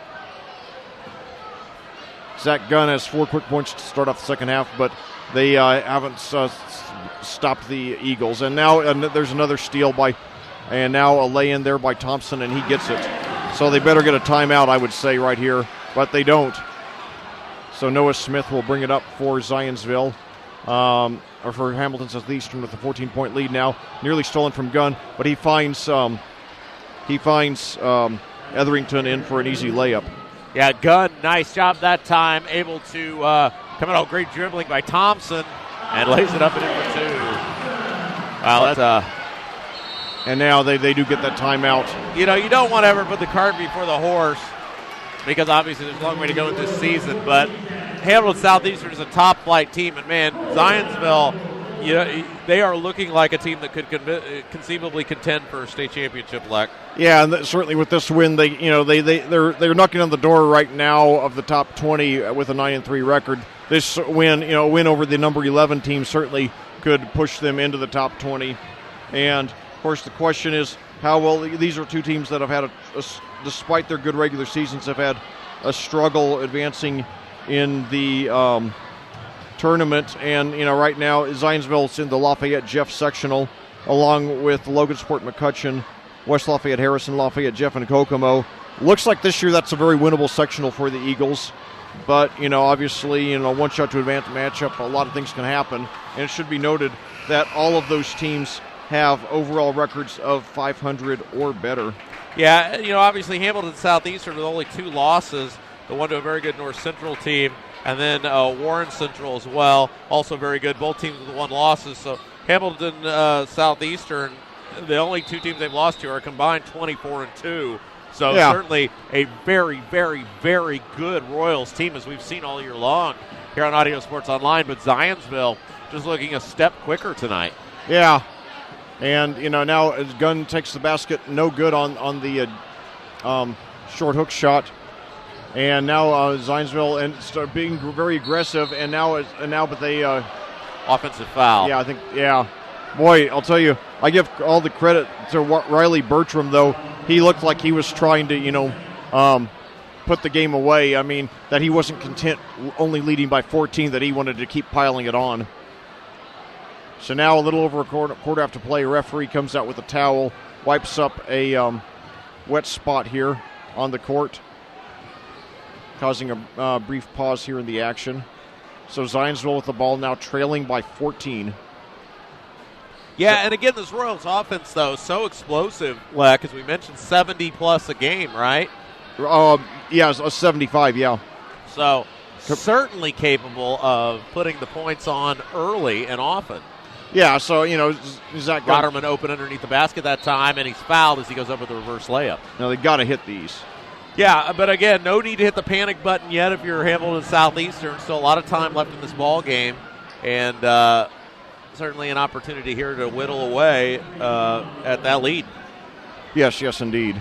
Zach Gunn has 4 quick points to start off the second half, but they haven't stopped the Eagles. And now there's another steal and now a lay-in there by Thompson, and he gets it. So they better get a timeout, I would say, right here. But they don't. So Noah Smith will bring it up for Zionsville. Or for Hamilton Southeastern with a 14-point lead now. Nearly stolen from Gunn, but he finds Etherington in for an easy layup. Yeah, Gunn, nice job that time. Able to come out, great dribbling by Thompson, and lays it up and in for 2. Wow, that's and now they do get that timeout. You know, you don't want to ever put the cart before the horse, because obviously there's a long way to go in this season, but Hamilton Southeastern is a top-flight team, and man, Zionsville, you know, they are looking like a team that could conceivably contend for a state championship, Leck. Yeah, and certainly with this win, they're knocking on the door right now of the top 20 with a 9-3 record. This win, win over the number 11 team certainly could push them into the top 20. And of course, the question is how well these are two teams that have had despite their good regular seasons, have had a struggle advancing in the tournament. And right now Zionsville's in the Lafayette Jeff sectional, along with Logansport, McCutcheon, West Lafayette, Harrison, Lafayette, Jeff, and Kokomo. Looks like this year that's a very winnable sectional for the Eagles, but obviously one shot to advance matchup, a lot of things can happen. And it should be noted that all of those teams have overall records of 500 or better. Yeah, obviously Hamilton Southeastern with only 2 losses, the one to a very good North Central team, and then Warren Central as well, also very good. Both teams with 1 losses. So Hamilton Southeastern, the only 2 teams they've lost to are combined 24-2. So certainly a very, very, very good Royals team, as we've seen all year long here on Audio Sports Online. But Zionsville just looking a step quicker tonight. Yeah. And, now as Gunn takes the basket, no good on the short hook shot. And now Zionsville and start being very aggressive. But they offensive foul. Yeah, I think. Yeah, boy, I'll tell you, I give all the credit to Riley Bertram, though. He looked like he was trying to, put the game away. I mean, that he wasn't content only leading by 14; that he wanted to keep piling it on. So now, a little over a quarter after play, referee comes out with a towel, wipes up a wet spot here on the court, causing a brief pause here in the action. So Zionsville with the ball now trailing by 14. Yeah, and again, this Royals offense, though, so explosive, Leck, as we mentioned, 70-plus a game, right? Yeah, 75, yeah. So certainly capable of putting the points on early and often. Yeah, so, Zach Rotterman open underneath the basket that time, and he's fouled as he goes up with a reverse layup. Now, they've got to hit these. Yeah, but again, no need to hit the panic button yet if you're Hamilton Southeastern. Still a lot of time left in this ball game, and certainly an opportunity here to whittle away at that lead. Yes, indeed.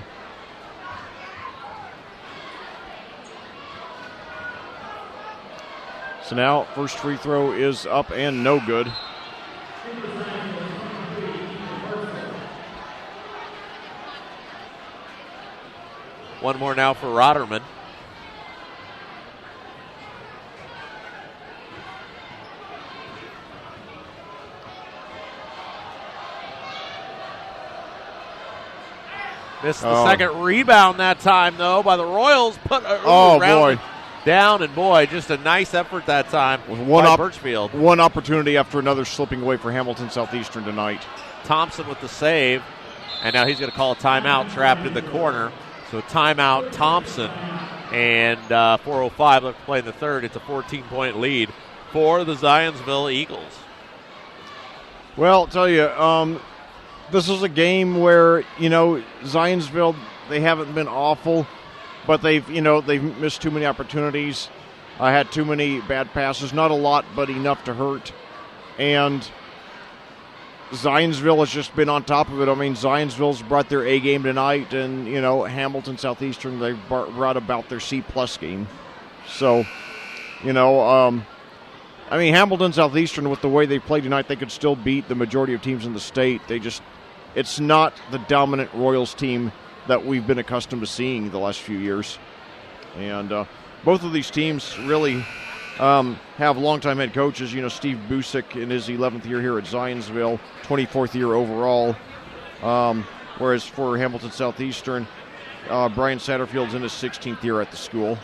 So now, first free throw is up and no good. One more now for Rotterman. Missed the second rebound that time, though, by the Royals. Boy. Down, and boy, just a nice effort that time by Birchfield. One opportunity after another slipping away for Hamilton Southeastern tonight. Thompson with the save, and now he's going to call a timeout, trapped in the corner. So timeout, Thompson, and 4:05 left to play in the third. It's a 14-point lead for the Zionsville Eagles. Well, I'll tell you, this is a game where, Zionsville, they haven't been awful, but they've missed too many opportunities. I had too many bad passes, not a lot, but enough to hurt. And Zionsville has just been on top of it. I mean, Zionsville's brought their A game tonight, and, Hamilton Southeastern, they brought about their C-plus game. So, Hamilton Southeastern, with the way they played tonight, they could still beat the majority of teams in the state. It's not the dominant Royals team that we've been accustomed to seeing the last few years. And both of these teams really have longtime head coaches. Steve Busick in his 11th year here at Zionsville, 24th year overall. Whereas for Hamilton Southeastern, Brian Satterfield's in his 16th year at the school.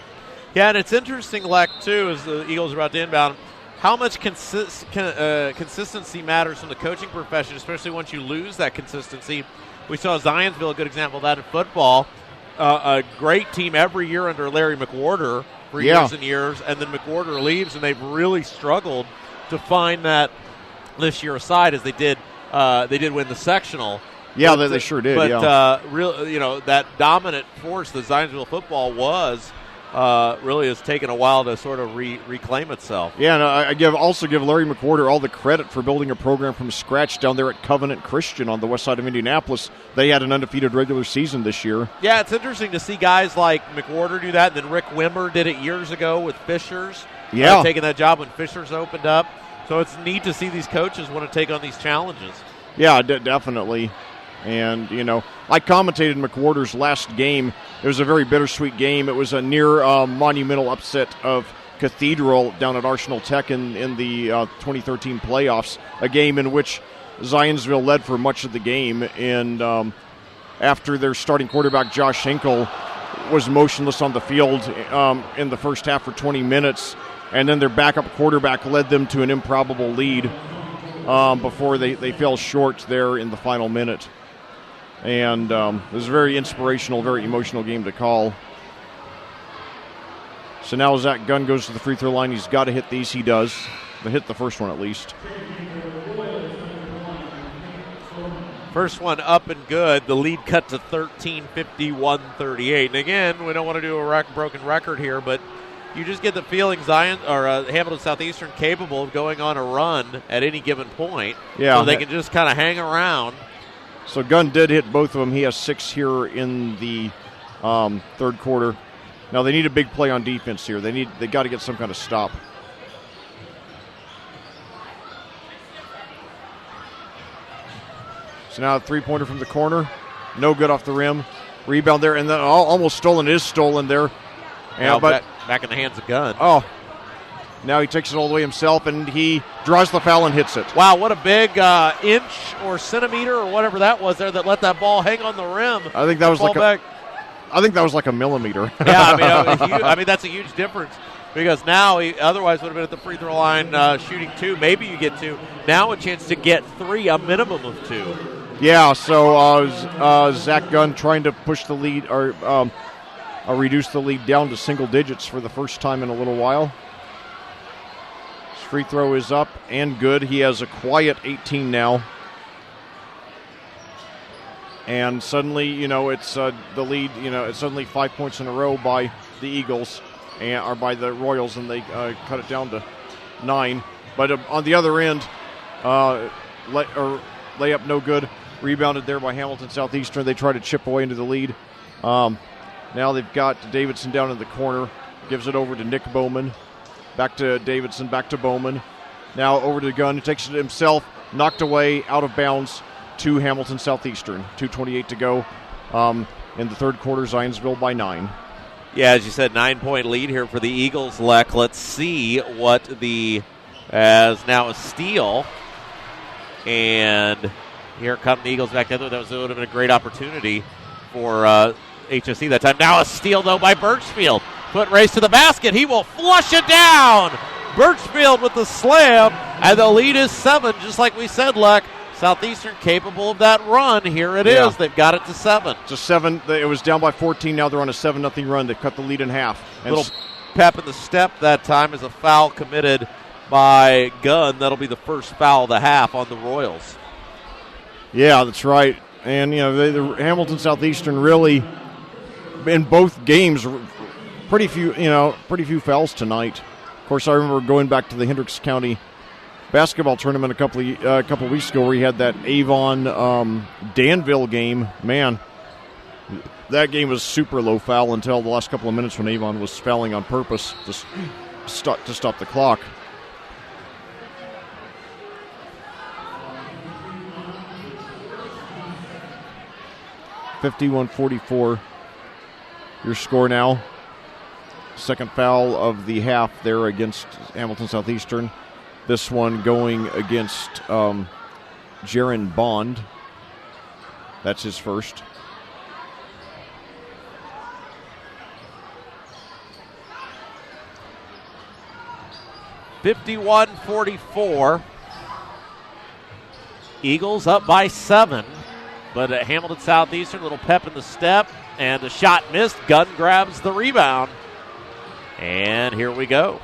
Yeah, and it's interesting, Leck, too, as the Eagles are about to inbound, how much consistency matters from the coaching profession, especially once you lose that consistency. We saw Zionsville, a good example of that in football. A great team every year under Larry McWhorter for years and years, and then McWhorter leaves, and they've really struggled to find that this year aside, as they did win the sectional. Yeah, they sure did. But that dominant force that Zionsville football was really has taken a while to sort of reclaim itself. Yeah, and I also give Larry McWhorter all the credit for building a program from scratch down there at Covenant Christian on the west side of Indianapolis. They had an undefeated regular season this year. Yeah, it's interesting to see guys like McWhorter do that, and then Rick Wimmer did it years ago with Fishers. Taking that job when Fishers opened up. So it's neat to see these coaches want to take on these challenges. Yeah, definitely. And, I commentated McWhorter's last game. It was a very bittersweet game. It was a near monumental upset of Cathedral down at Arsenal Tech in the 2013 playoffs, a game in which Zionsville led for much of the game. And after their starting quarterback, Josh Hinkle, was motionless on the field in the first half for 20 minutes, and then their backup quarterback led them to an improbable lead before they fell short there in the final minute. And it was a very inspirational, very emotional game to call. So now Zach Gunn goes to the free throw line. He's got to hit these. He does. But hit the first one at least. First one up and good. The lead cut to 13, 51-38. And again, we don't want to do a broken record here, but you just get the feeling Hamilton Southeastern capable of going on a run at any given point. Yeah. So they can just kind of hang around. So Gunn did hit both of them. He has 6 here in the third quarter. Now they need a big play on defense here. They got to get some kind of stop. So now a three-pointer from the corner. No good off the rim. Rebound there, and then almost stolen. It is stolen there. Now back in the hands of Gunn. Oh. Now he takes it all the way himself, and he draws the foul and hits it. Wow, what a big inch or centimeter or whatever that was there that let that ball hang on the rim. I think that was like a millimeter. Yeah, I mean that's a huge difference, because now he otherwise would have been at the free throw line shooting 2. Maybe you get 2. Now a chance to get 3, a minimum of 2. Yeah, so Zach Gunn trying to push the lead or reduce the lead down to single digits for the first time in a little while. His free throw is up and good. He has a quiet 18 now. And suddenly, it's the lead, it's suddenly 5 points in a row by the Eagles, or by the Royals, and they cut it down to 9. But on the other end, layup no good. Rebounded there by Hamilton Southeastern. They try to chip away into the lead. Now they've got Davidson down in the corner. Gives it over to Nick Bowman. Back to Davidson, back to Bowman. Now over to Gunn. He takes it himself. Knocked away, out of bounds to Hamilton Southeastern. 2:28 to go in the third quarter. Zionsville by 9. Yeah, as you said, 9-point lead here for the Eagles, Leck. Let's see what as now a steal. And here come the Eagles back together. That would have been a great opportunity for HSC that time. Now a steal, though, by Birchfield. Foot race to the basket. He will flush it down. Birchfield with the slam, and the lead is 7, just like we said, Leck. Southeastern capable of that run. Here it is. They've got it to 7. To 7. It was down by 14. Now they're on a 7-0 run. They've cut the lead in half. And little pep in the step that time is a foul committed by Gunn. That'll be the first foul of the half on the Royals. Yeah, that's right. And, the Hamilton Southeastern really, in both games, pretty few fouls tonight. Of course, I remember going back to the Hendricks County basketball tournament a couple weeks ago where he had that Avon Danville game. Man, that game was super low foul until the last couple of minutes when Avon was fouling on purpose to stop the clock. (51-44) your score now. Second foul of the half there against Hamilton Southeastern. This one going against Jaron Bond. That's his first. 51-44. Eagles up by 7. But at Hamilton Southeastern, little pep in the step. And the shot missed. Gunn grabs the rebound. And here we go.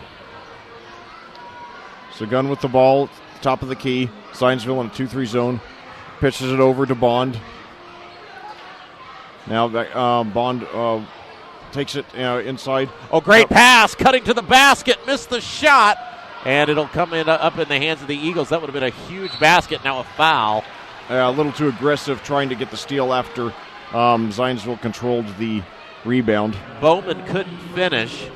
So Gunn with the ball, top of the key. Zionsville in a 2-3 zone. Pitches it over to Bond. Now Bond takes it inside. Oh, great pass. Cutting to the basket. Missed the shot. And it'll come in up in the hands of the Eagles. That would have been a huge basket. Now a foul. A little too aggressive trying to get the steal after Zionsville controlled the rebound. Bowman couldn't finish.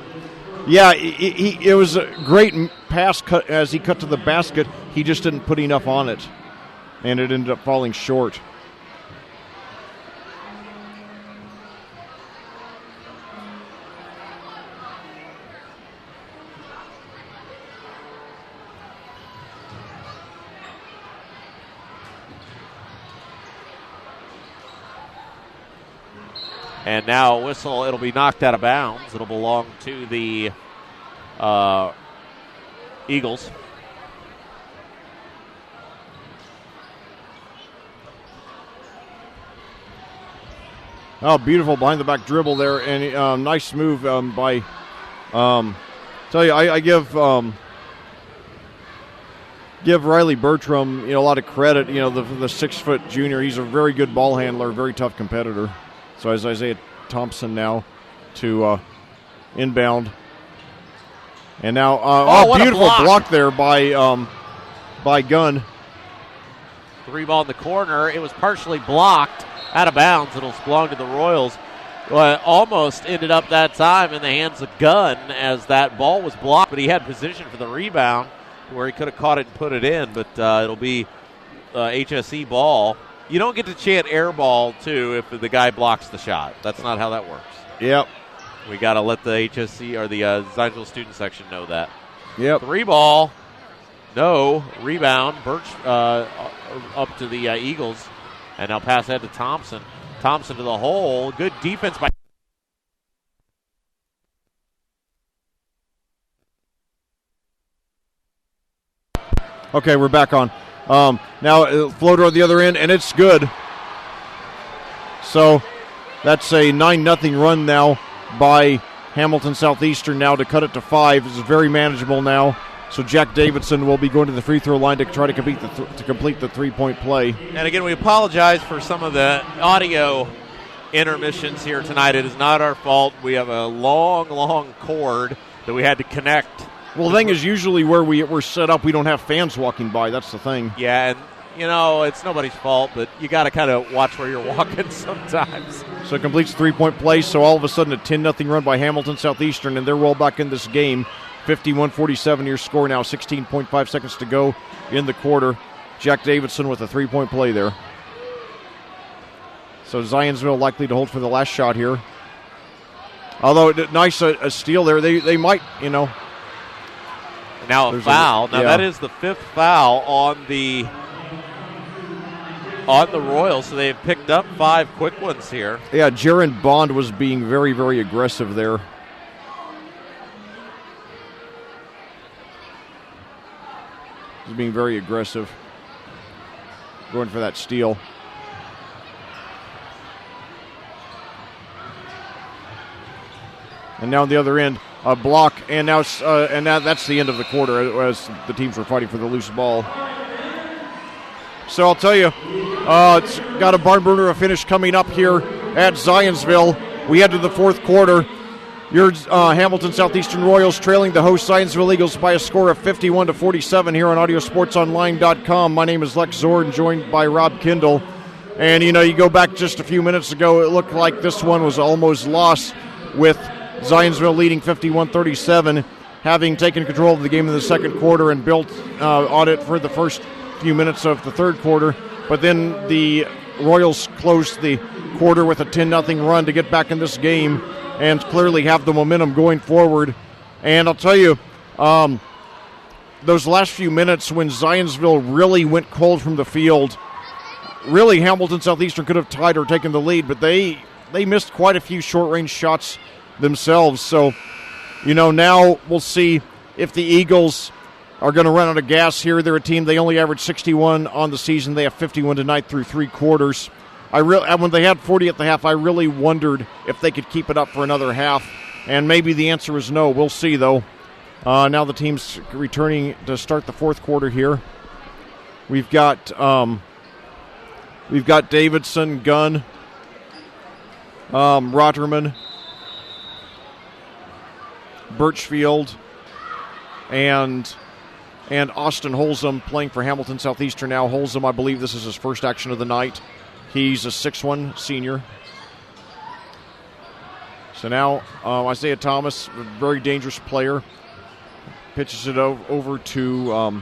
Yeah, it was a great pass cut as he cut to the basket. He just didn't put enough on it, and it ended up falling short. And now a whistle, it'll be knocked out of bounds. It'll belong to the Eagles. Oh, beautiful behind the back dribble there, and nice move by. Tell you, I give Riley Bertram a lot of credit. The 6-foot junior, he's a very good ball handler, very tough competitor. So as Isaiah Thompson now to inbound. And now, beautiful block there by Gunn. 3-ball in the corner. It was partially blocked out of bounds. It'll belong to the Royals. Well, almost ended up that time in the hands of Gunn as that ball was blocked, but he had position for the rebound where he could have caught it and put it in, but it'll be HSE ball. You don't get to chant air ball, too, if the guy blocks the shot. That's not how that works. Yep. We got to let the HSC or the Zionsville student section know that. Yep. 3-ball. No. Rebound. Birch up to the Eagles. And now pass ahead to Thompson. Thompson to the hole. Good defense by. Okay, we're back on. Now floater on the other end, and it's good. So that's a 9-0 run now by Hamilton Southeastern now to cut it to 5. This is very manageable now. So Jack Davidson will be going to the free throw line to try to complete the 3-point play. And again, we apologize for some of the audio intermissions here tonight. It is not our fault. We have a long cord that we had to connect. Well, the thing is, usually where we're set up, we don't have fans walking by. That's the thing. Yeah, and, it's nobody's fault, but you got to kind of watch where you're walking sometimes. So it completes 3-point play, so all of a sudden a 10-0 run by Hamilton Southeastern, and they're well back in this game. 51-47 your score now, 16.5 seconds to go in the quarter. Jack Davidson with a 3-point play there. So Zionsville likely to hold for the last shot here. Although, nice a steal there. They might, Now a foul. That is the 5th foul on the Royals, so they've picked up 5 quick ones here. Yeah, Jaron Bond was being very, very aggressive there. He's being very aggressive. Going for that steal. And now on the other end, a block, and now that's the end of the quarter as the teams were fighting for the loose ball. So I'll tell you, it's got a barn burner of finish coming up here at Zionsville. We head to the 4th quarter. Your Hamilton Southeastern Royals trailing the host Zionsville Eagles by a score of 51-47 here on AudioSportsOnline.com. My name is Lex Zorn, joined by Rob Kendall. And, you go back just a few minutes ago, it looked like this one was almost lost with Zionsville leading 51-37, having taken control of the game in the second quarter and built on it for the first few minutes of the third quarter. But then the Royals closed the quarter with a 10-0 run to get back in this game and clearly have the momentum going forward. And I'll tell you, those last few minutes when Zionsville really went cold from the field, really Hamilton Southeastern could have tied or taken the lead, but they missed quite a few short-range shots themselves. So, now we'll see if the Eagles are going to run out of gas here. They're a team, they only average 61 on the season. They have 51 tonight through 3 quarters. When they had 40 at the half, I really wondered if they could keep it up for another half, and maybe the answer is no. We'll see, though. Now the team's returning to start the 4th quarter here. We've got Davidson, Gunn, Rotterman, Birchfield, and Austin Holzum playing for Hamilton Southeastern now. Holzum, I believe this is his first action of the night. He's a 6'1 senior. So now Isaiah Thomas, a very dangerous player, pitches it over to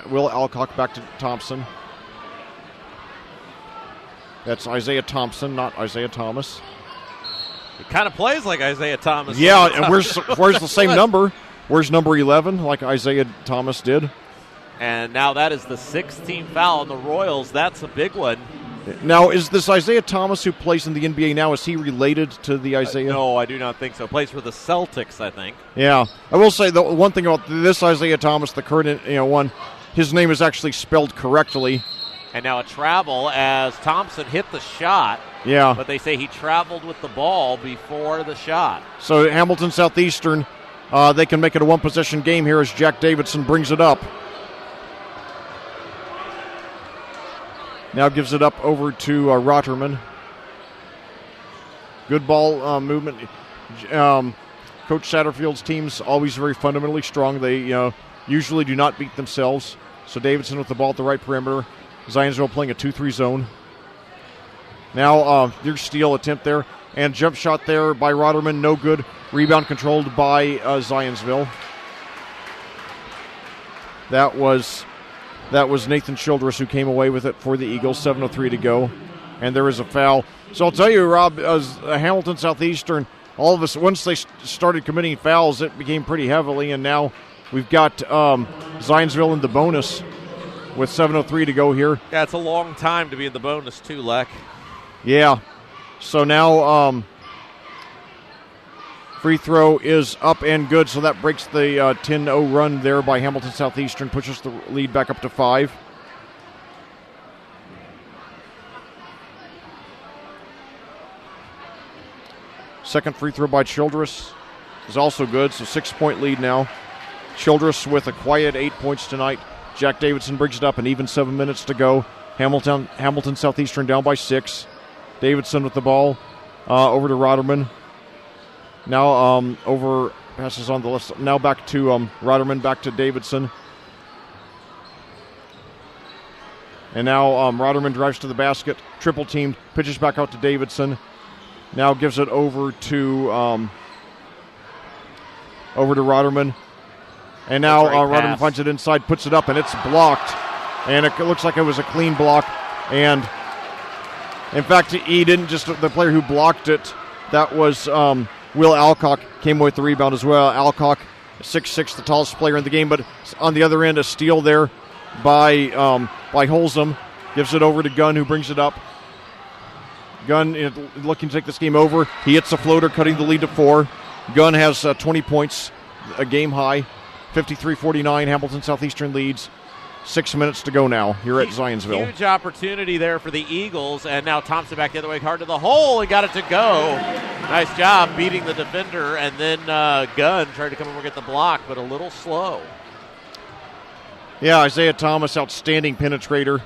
Will Alcock, back to Thompson. That's Isaiah Thompson, not Isaiah Thomas. He kind of plays like Isaiah Thomas. Yeah, and where's the same number? Where's number 11, like Isaiah Thomas did? And now that is the 16th foul on the Royals. That's a big one. Now, is this Isaiah Thomas who plays in the NBA now, is he related to the Isaiah? No, I do not think so. Plays for the Celtics, I think. Yeah. I will say the one thing about this Isaiah Thomas, the current one, his name is actually spelled correctly. And now a travel as Thompson hit the shot. Yeah. But they say he traveled with the ball before the shot. So Hamilton Southeastern, they can make it a one-possession game here as Jack Davidson brings it up. Now gives it up over to Rotterman. Good ball movement. Coach Satterfield's team's always very fundamentally strong. They usually do not beat themselves. So Davidson with the ball at the right perimeter. Zionsville playing a 2-3 zone. Now their steal attempt there. And jump shot there by Rotterman, no good. Rebound controlled by Zionsville. That was Nathan Childress who came away with it for the Eagles. 7:03 to go. And there is a foul. So I'll tell you, Rob, as Hamilton Southeastern, all of us, once they started committing fouls, it became pretty heavily. And now we've got Zionsville in the bonus with 7:03 to go here. Yeah, it's a long time to be in the bonus too, Leck. Yeah. So now free throw is up and good, so that breaks the 10-0 run there by Hamilton Southeastern, pushes the lead back up to 5. Second free throw by Childress is also good, so 6-point lead now. Childress with a quiet 8 points tonight. Jack Davidson brings it up, and even 7 minutes to go. Hamilton Southeastern down by 6. Davidson with the ball over to Rotterman. Now passes on the left. Now back to Rotterman, back to Davidson. And now Rotterman drives to the basket. Triple teamed. Pitches back out to Davidson. Now gives it over to Rotterman. And now Rotterman finds it inside, puts it up, and it's blocked. And it looks like it was a clean block. And in fact, he didn't just the player who blocked it. That was Will Alcock came with the rebound as well. Alcock, 6'6", the tallest player in the game. But on the other end, a steal there by Holzum. Gives it over to Gunn, who brings it up. Gunn looking to take this game over. He hits a floater, cutting the lead to 4. Gunn has 20 points, a game high. 53-49, Hamilton Southeastern leads. 6 minutes to go now here at Zionsville. Huge opportunity there for the Eagles, and now Thompson back the other way, hard to the hole, and got it to go. Nice job beating the defender, and then Gunn tried to come over and get the block, but a little slow. Yeah, Isaiah Thomas, outstanding penetrator.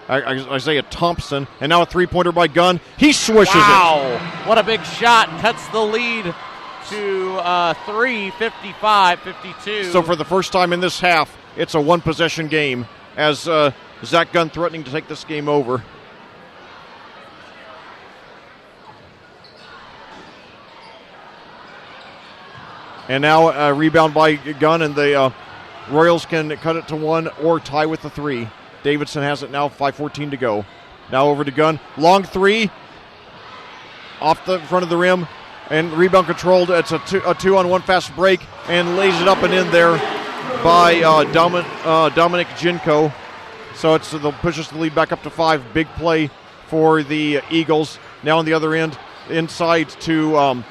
Isaiah Thompson, and now a three-pointer by Gunn. He swishes it. Wow, what a big shot. Cuts the lead to 3, 55-52. So for the first time in this half, it's a one-possession game as Zach Gunn threatening to take this game over. And now a rebound by Gunn, and the Royals can cut it to 1 or tie with the 3. Davidson has it now, 5:14 to go. Now over to Gunn. Long 3 off the front of the rim, and rebound controlled. It's a 2-on-1 fast break, and lays it up and in there by Dominic Jinko. So they'll push us the lead back up to 5. Big play for the Eagles. Now on the other end, inside to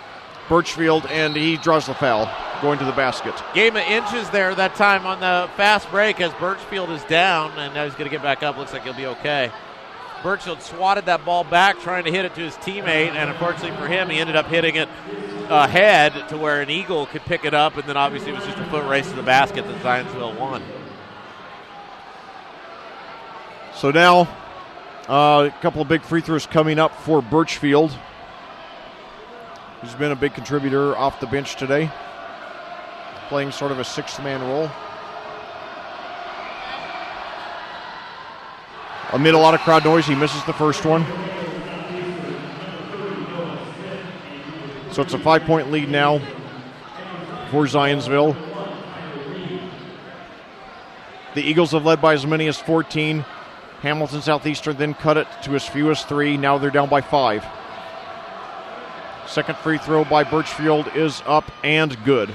Birchfield, and he draws the foul. going to the basket. Game of inches there that time on the fast break as Birchfield is down, and now he's going to get back up. Looks like he'll be okay. Birchfield swatted that ball back, trying to hit it to his teammate, and unfortunately for him, he ended up hitting it ahead to where an Eagle could pick it up, and then obviously it was just a foot race to the basket that Zionsville won. So now, a couple of big free throws coming up for Birchfield, who's been a big contributor off the bench today, playing sort of a sixth-man role. Amid a lot of crowd noise, he misses the first one. So it's a 5-point lead now for Zionsville. The Eagles have led by as many as 14. Hamilton Southeastern then cut it to as few as 3. Now they're down by 5. Second free throw by Birchfield is up and good.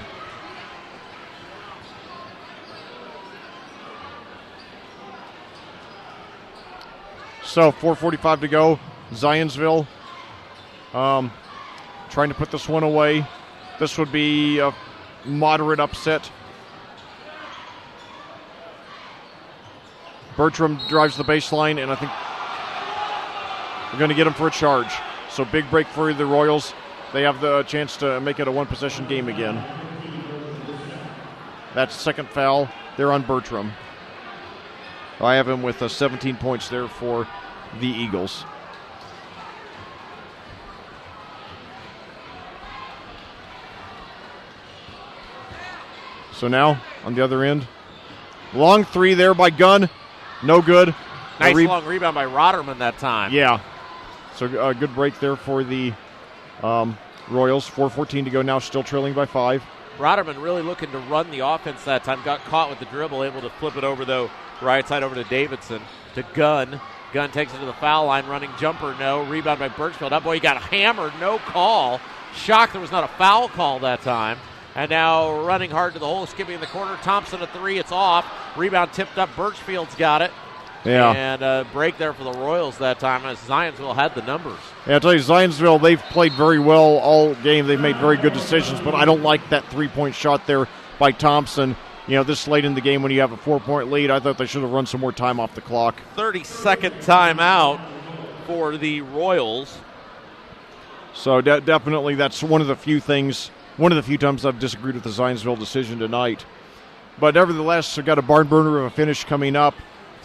So 4:45 to go. Zionsville trying to put this one away. This would be a moderate upset. Bertram drives the baseline, and I think we're going to get him for a charge. So big break for the Royals. They have the chance to make it a one-possession game again. That's second foul there on Bertram. I have him with 17 points there for the Eagles. So now, on the other end, long three there by Gunn. No good. Nice long rebound by Rotterman that time. Yeah. So a good break there for the Royals. 4:14 to go now, still trailing by 5. Rotterman really looking to run the offense that time. Got caught with the dribble, able to flip it over, though, right side over to Davidson. To Gunn. Gunn takes it to the foul line. Running jumper, no. Rebound by Birchfield. That boy, he got hammered. No call. Shocked there was not a foul call that time. And now running hard to the hole, skipping in the corner. Thompson a 3, it's off. Rebound tipped up. Birchfield's got it. Yeah. And a break there for the Royals that time as Zionsville had the numbers. Yeah, I'll tell you, Zionsville, they've played very well all game. They've made very good decisions, but I don't like that three-point shot there by Thompson. You know, this late in the game when you have a 4-point lead, I thought they should have run some more time off the clock. 30-second timeout for the Royals. So definitely that's one of the few times I've disagreed with the Zionsville decision tonight. But nevertheless, we've got a barn burner of a finish coming up.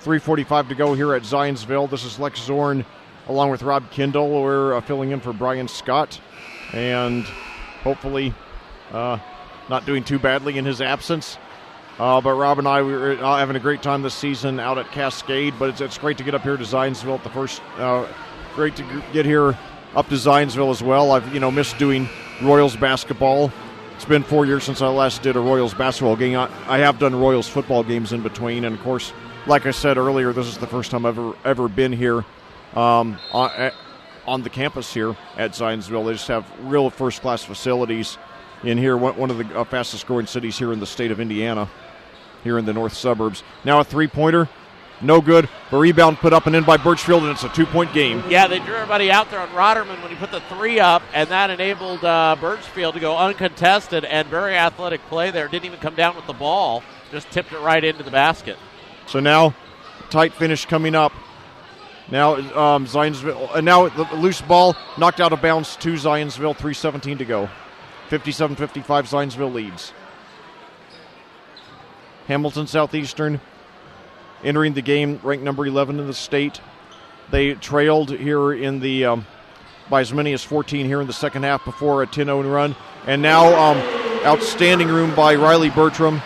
3:45 to go here at Zionsville. This is Lex Zorn along with Rob Kendall. We're filling in for Brian Scott. And hopefully not doing too badly in his absence. But Rob and I, we're having a great time this season out at Cascade. But it's great to get up here to Zionsville at the first. Great to get here up to Zionsville as well. I've missed doing Royals basketball. It's been 4 years since I last did a Royals basketball game. I have done Royals football games in between, and of course, like I said earlier, this is the first time I've ever been here on the campus here at Zionsville. They just have real first-class facilities in here, one of the fastest-growing cities here in the state of Indiana, here in the north suburbs. Now a three-pointer. No good. The rebound put up and in by Birchfield, and it's a 2-point game. Yeah, they drew everybody out there on Rotterman when he put the 3 up, and that enabled Birchfield to go uncontested, and very athletic play there. Didn't even come down with the ball. Just tipped it right into the basket. So now, tight finish coming up. Now Zionsville, and now the loose ball knocked out of bounds to Zionsville. 3:17 to go. 57-55, Zionsville leads. Hamilton Southeastern entering the game ranked number 11 in the state. They trailed here in the by as many as 14 here in the second half before a 10-0 run. And now outstanding room by Riley Bertram.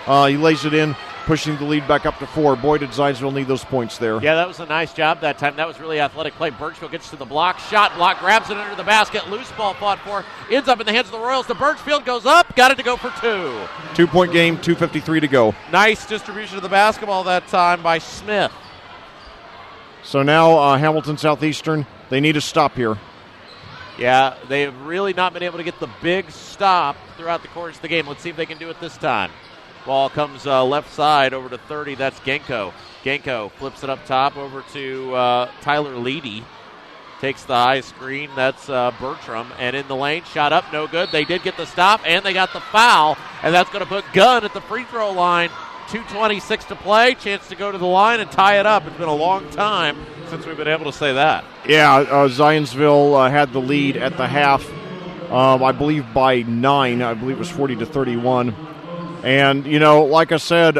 He lays it in, pushing the lead back up to 4. Boy, did Zionsville need those points there. Yeah, that was a nice job that time. That was really athletic play. Birchfield gets to the block. Shot block, grabs it under the basket. Loose ball fought for. Ends up in the hands of the Royals. The Birchfield goes up. Got it to go for 2. 2-point game, 2:53 to go. Nice distribution of the basketball that time by Smith. So now Hamilton Southeastern, they need a stop here. Yeah, they have really not been able to get the big stop throughout the course of the game. Let's see if they can do it this time. Ball comes left side over to 30. That's Genko. Genko flips it up top over to Tyler Leedy. Takes the high screen. That's Bertram. And in the lane, shot up, no good. They did get the stop, and they got the foul. And that's going to put Gunn at the free throw line. 2:26 to play. Chance to go to the line and tie it up. It's been a long time since we've been able to say that. Yeah, Zionsville had the lead at the half, I believe by 9. I believe it was 40-31. And, like I said,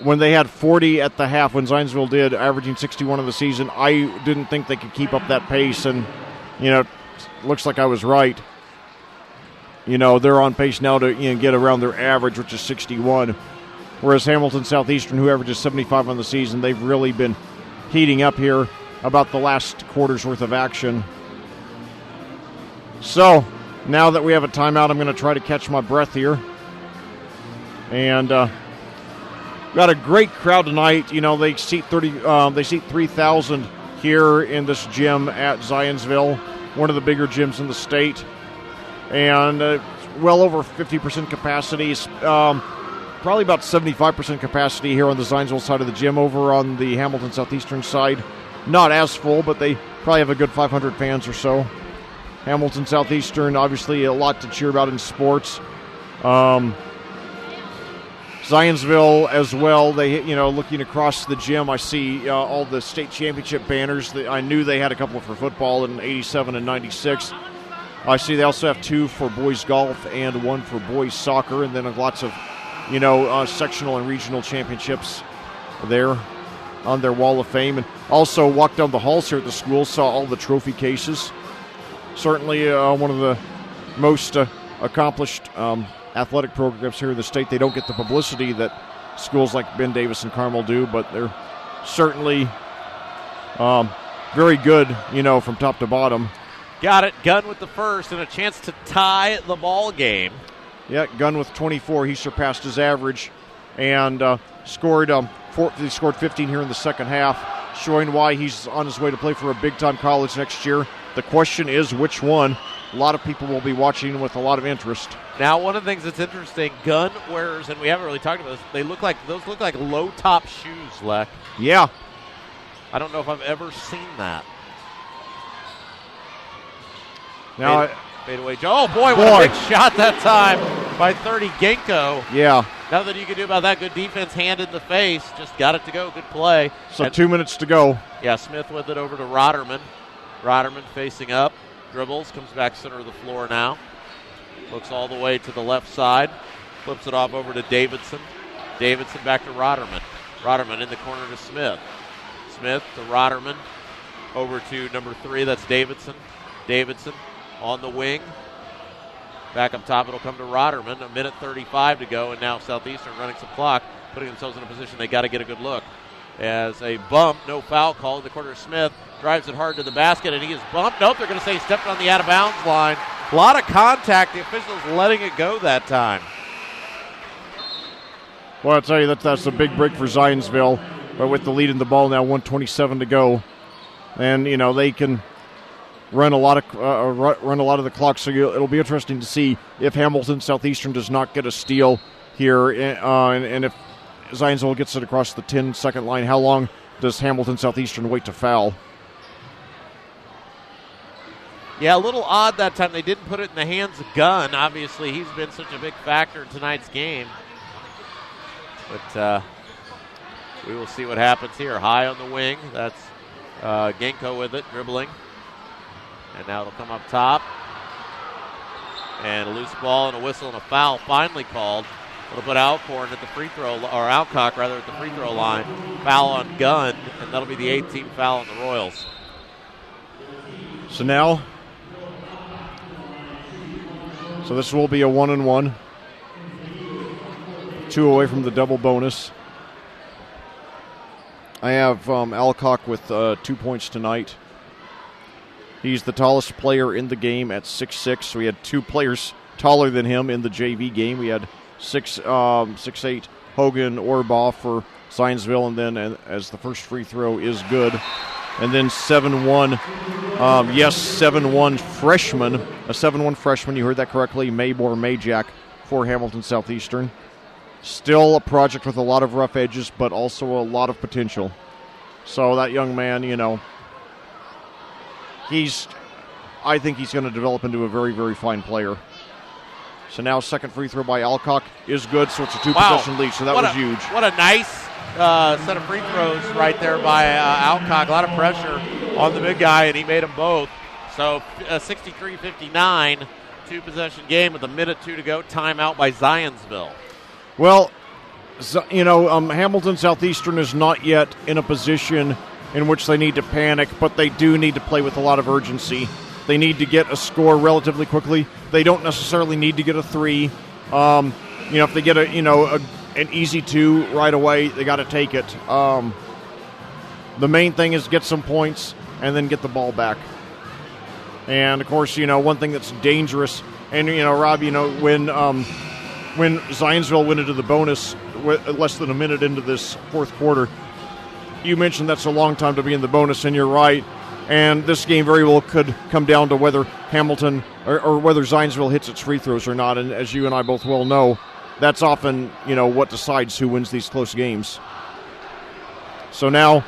when they had 40 at the half, when Zionsville did, averaging 61 of the season, I didn't think they could keep up that pace, and, looks like I was right. They're on pace now to get around their average, which is 61. Whereas Hamilton Southeastern, who averages 75 on the season, they've really been heating up here about the last quarter's worth of action. So, now that we have a timeout, I'm going to try to catch my breath here. And got a great crowd tonight. They seat 3,000 here in this gym at Zionsville, one of the bigger gyms in the state. And well over 50% capacity. Probably about 75% capacity here on the Zionsville side of the gym. Over on the Hamilton Southeastern side, not as full, but they probably have a good 500 fans or so. Hamilton Southeastern, obviously a lot to cheer about in sports. Zionsville as well. They, looking across the gym, I see all the state championship banners. I knew they had a couple for football in '87 and '96. I see they also have 2 for boys golf and 1 for boys soccer, and then lots of, sectional and regional championships there on their wall of fame. And also walked down the halls here at the school, saw all the trophy cases. Certainly one of the most accomplished athletic programs here in the state. They don't get the publicity that schools like Ben Davis and Carmel do, but they're certainly very good, from top to bottom. Got it. Gunn with the first and a chance to tie the ball game. Yeah, Gunn with 24. He surpassed his average and scored 15 here in the second half, showing why he's on his way to play for a big-time college next year. The question is which one. A lot of people will be watching with a lot of interest. Now, one of the things that's interesting, Gunn wears, and we haven't really talked about this, those look like low-top shoes, Leck. Yeah. I don't know if I've ever seen that. Now, fade away. Oh, boy, what a big shot that time by 30 Genko. Yeah. Nothing you can do about that. Good defense, hand in the face. Just got it to go. Good play. So 2 minutes to go. Yeah, Smith with it over to Rotterman. Rotterman facing up. Dribbles. Comes back center of the floor now. Looks all the way to the left side. Flips it off over to Davidson. Davidson back to Rotterman. Rotterman in the corner to Smith. Smith to Rotterman. Over to number 3. That's Davidson. Davidson on the wing. Back up top, it'll come to Rotterman. 1:35 to go, and now Southeastern running some clock, putting themselves in a position they got to get a good look. As a bump, no foul call in the corner. Smith drives it hard to the basket, and he is bumped. Nope, they're going to say he stepped on the out-of-bounds line. A lot of contact. The officials letting it go that time. Well, I'll tell you, that's a big break for Zionsville, but with the lead in the ball now, 1:27 to go. And, they can run a lot of the clock, so it'll be interesting to see if Hamilton Southeastern does not get a steal here, and if Zionsville gets it across the 10-second line. How long does Hamilton Southeastern wait to foul? Yeah, a little odd that time. They didn't put it in the hands of Gunn. Obviously, he's been such a big factor in tonight's game. But we will see what happens here. High on the wing. That's Genko with it, dribbling. And now it'll come up top. And a loose ball and a whistle and a foul finally called. It'll put Alcorn at the free throw, or Alcock rather, at the free throw line. Foul on Gunn, and that'll be the 18th foul on the Royals. So now, this will be a 1-and-1. 2 away from the double bonus. I have Alcock with 2 points tonight. He's the tallest player in the game at 6'6". So we had 2 players taller than him in the JV game. We had 6'8" Hogan Orbaugh for Zionsville, and then as the first free throw is good. And then 7'1", 7'1" freshman, a 7'1" freshman, you heard that correctly, Maybor Majak for Hamilton Southeastern. Still a project with a lot of rough edges, but also a lot of potential. So that young man, I think he's going to develop into a very, very fine player. So now second free throw by Alcock is good, so it's a two-possession lead, so that was huge. What a nice set of free throws right there by Alcock. A lot of pressure on the big guy, and he made them both. So 63-59, two-possession game with 1:02 to go. Timeout by Zionsville. Well, Hamilton Southeastern is not yet in a position in which they need to panic, but they do need to play with a lot of urgency. They need to get a score relatively quickly. They don't necessarily need to get a 3. If they get an easy 2 right away, they got to take it. The main thing is get some points and then get the ball back. And of course, one thing that's dangerous, and Rob, when Zionsville went into the bonus less than a minute into this fourth quarter, you mentioned that's a long time to be in the bonus, and you're right. And this game very well could come down to whether Hamilton or whether Zionsville hits its free throws or not. And as you and I both well know, that's often, what decides who wins these close games. So now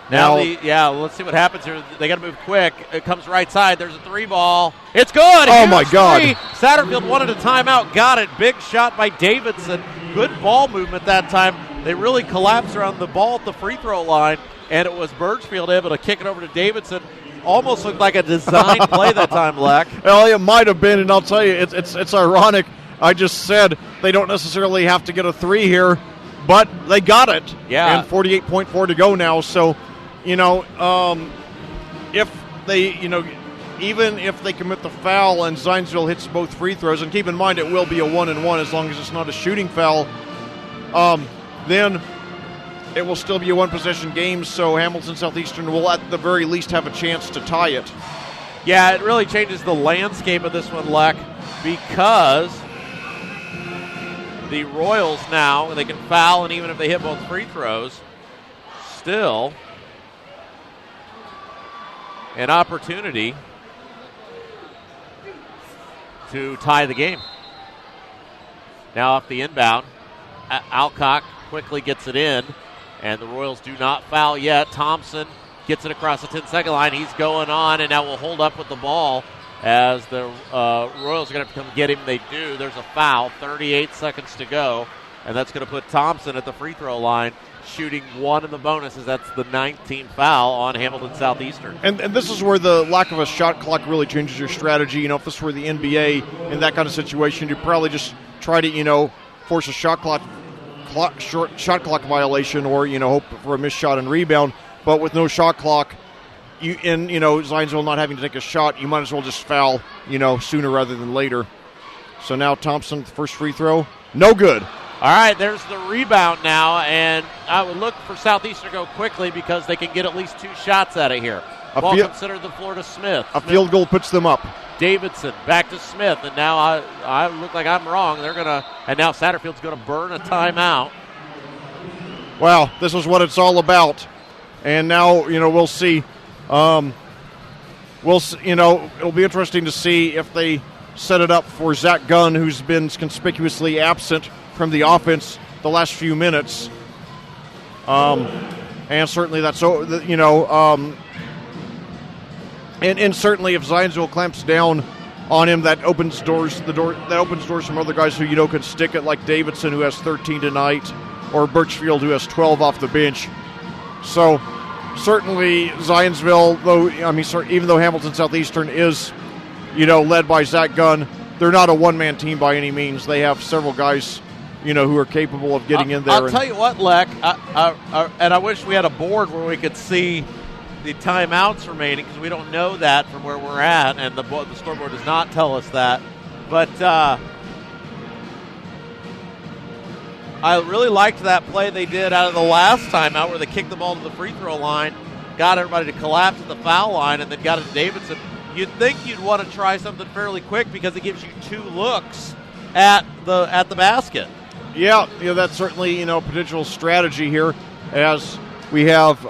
let's see what happens here. They got to move quick. It comes right side. There's a 3 ball. It's good. Oh, my God. Satterfield wanted a timeout. Got it. Big shot by Davidson. Good ball movement that time. They really collapsed around the ball at the free throw line, and it was Birchfield able to kick it over to Davidson. Almost looked like a design play that time, Leck. Well, it might have been, and I'll tell you, it's ironic. I just said they don't necessarily have to get a 3 here, but they got it. Yeah. And 48.4 to go now. So, if they, even if they commit the foul and Zionsville hits both free throws, and keep in mind it will be a 1-and-1 as long as it's not a shooting foul, then it will still be a one-possession game, so Hamilton Southeastern will at the very least have a chance to tie it. Yeah, it really changes the landscape of this one, Leck, because the Royals now, they can foul, and even if they hit both free throws, still an opportunity to tie the game. Now off the inbound, Alcock quickly gets it in, and the Royals do not foul yet. Thompson gets it across the 10-second line. He's going on, and now will hold up with the ball as the Royals are going to come get him. They do. There's a foul, 38 seconds to go, and that's going to put Thompson at the free throw line, shooting 1 in the bonuses. That's the 19th foul on Hamilton Southeastern. And this is where the lack of a shot clock really changes your strategy. If this were the NBA in that kind of situation, you'd probably just try to, force a shot clock violation, or hope for a missed shot and rebound. But with no shot clock, Zionsville not having to take a shot, you might as well just foul sooner rather than later. So now Thompson, first free throw, no good. All right, there's the rebound now, and I would look for Southeastern to go quickly because they can get at least 2 shots out of here. Ball considered the floor to Smith. A field goal puts them up. Davidson back to Smith, and now I look like I'm wrong. And now Satterfield's going to burn a timeout. Wow, this is what it's all about. And now, we'll see. It'll be interesting to see if they set it up for Zach Gunn, who's been conspicuously absent from the offense the last few minutes. And certainly that's, and certainly if Zionsville clamps down on him, that opens doors from other guys who, could stick it, like Davidson, who has 13 tonight, or Birchfield, who has 12 off the bench. So certainly Zionsville, even though Hamilton Southeastern is, led by Zach Gunn, they're not a one-man team by any means. They have several guys, who are capable of getting in there. I'll tell you what, Leck, and I wish we had a board where we could see the timeouts remaining, because we don't know that from where we're at, and the scoreboard does not tell us that. But I really liked that play they did out of the last timeout where they kicked the ball to the free throw line, got everybody to collapse at the foul line, and then got it to Davidson. You'd think you'd want to try something fairly quick because it gives you 2 looks at the basket. Yeah, that's certainly a potential strategy here, as we have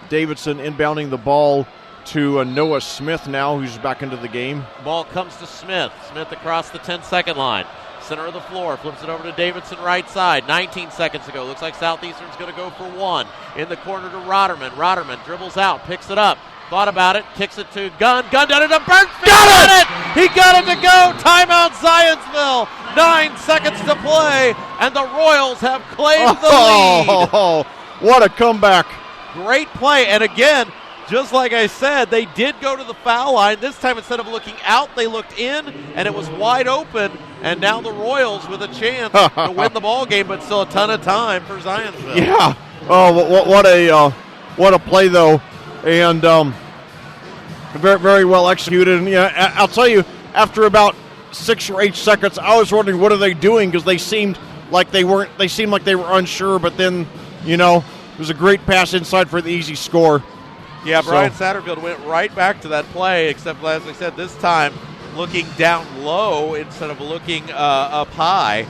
Davidson inbounding the ball to Noah Smith now, who's back into the game. Ball comes to Smith. Smith across the 10-second line. center of the floor, flips it over to Davidson right side. 19 seconds to go. Looks like Southeastern's going to go for one. In the corner to Rotterman. Rotterman dribbles out, picks it up. Thought about it, kicks it to Gunn. Gunn done it to Bernstein. Got it! He got it to go. Timeout Zionsville. 9 seconds to play, and the Royals have claimed the lead. Oh, what a comeback. Great play, and again, just like I said, they did go to the foul line. This time, instead of looking out, they looked in, and it was wide open. And now the Royals with a chance to win the ball game, but still a ton of time for Zionsville. Yeah. Oh, what a play though, and very, very well executed. And yeah, I'll tell you, after about 6 or 8 seconds, I was wondering what are they doing, because they seemed like they weren't. They seemed like they were unsure, but then it was a great pass inside for the easy score. Yeah, Brian Satterfield went right back to that play, except, as I said, this time looking down low instead of looking up high.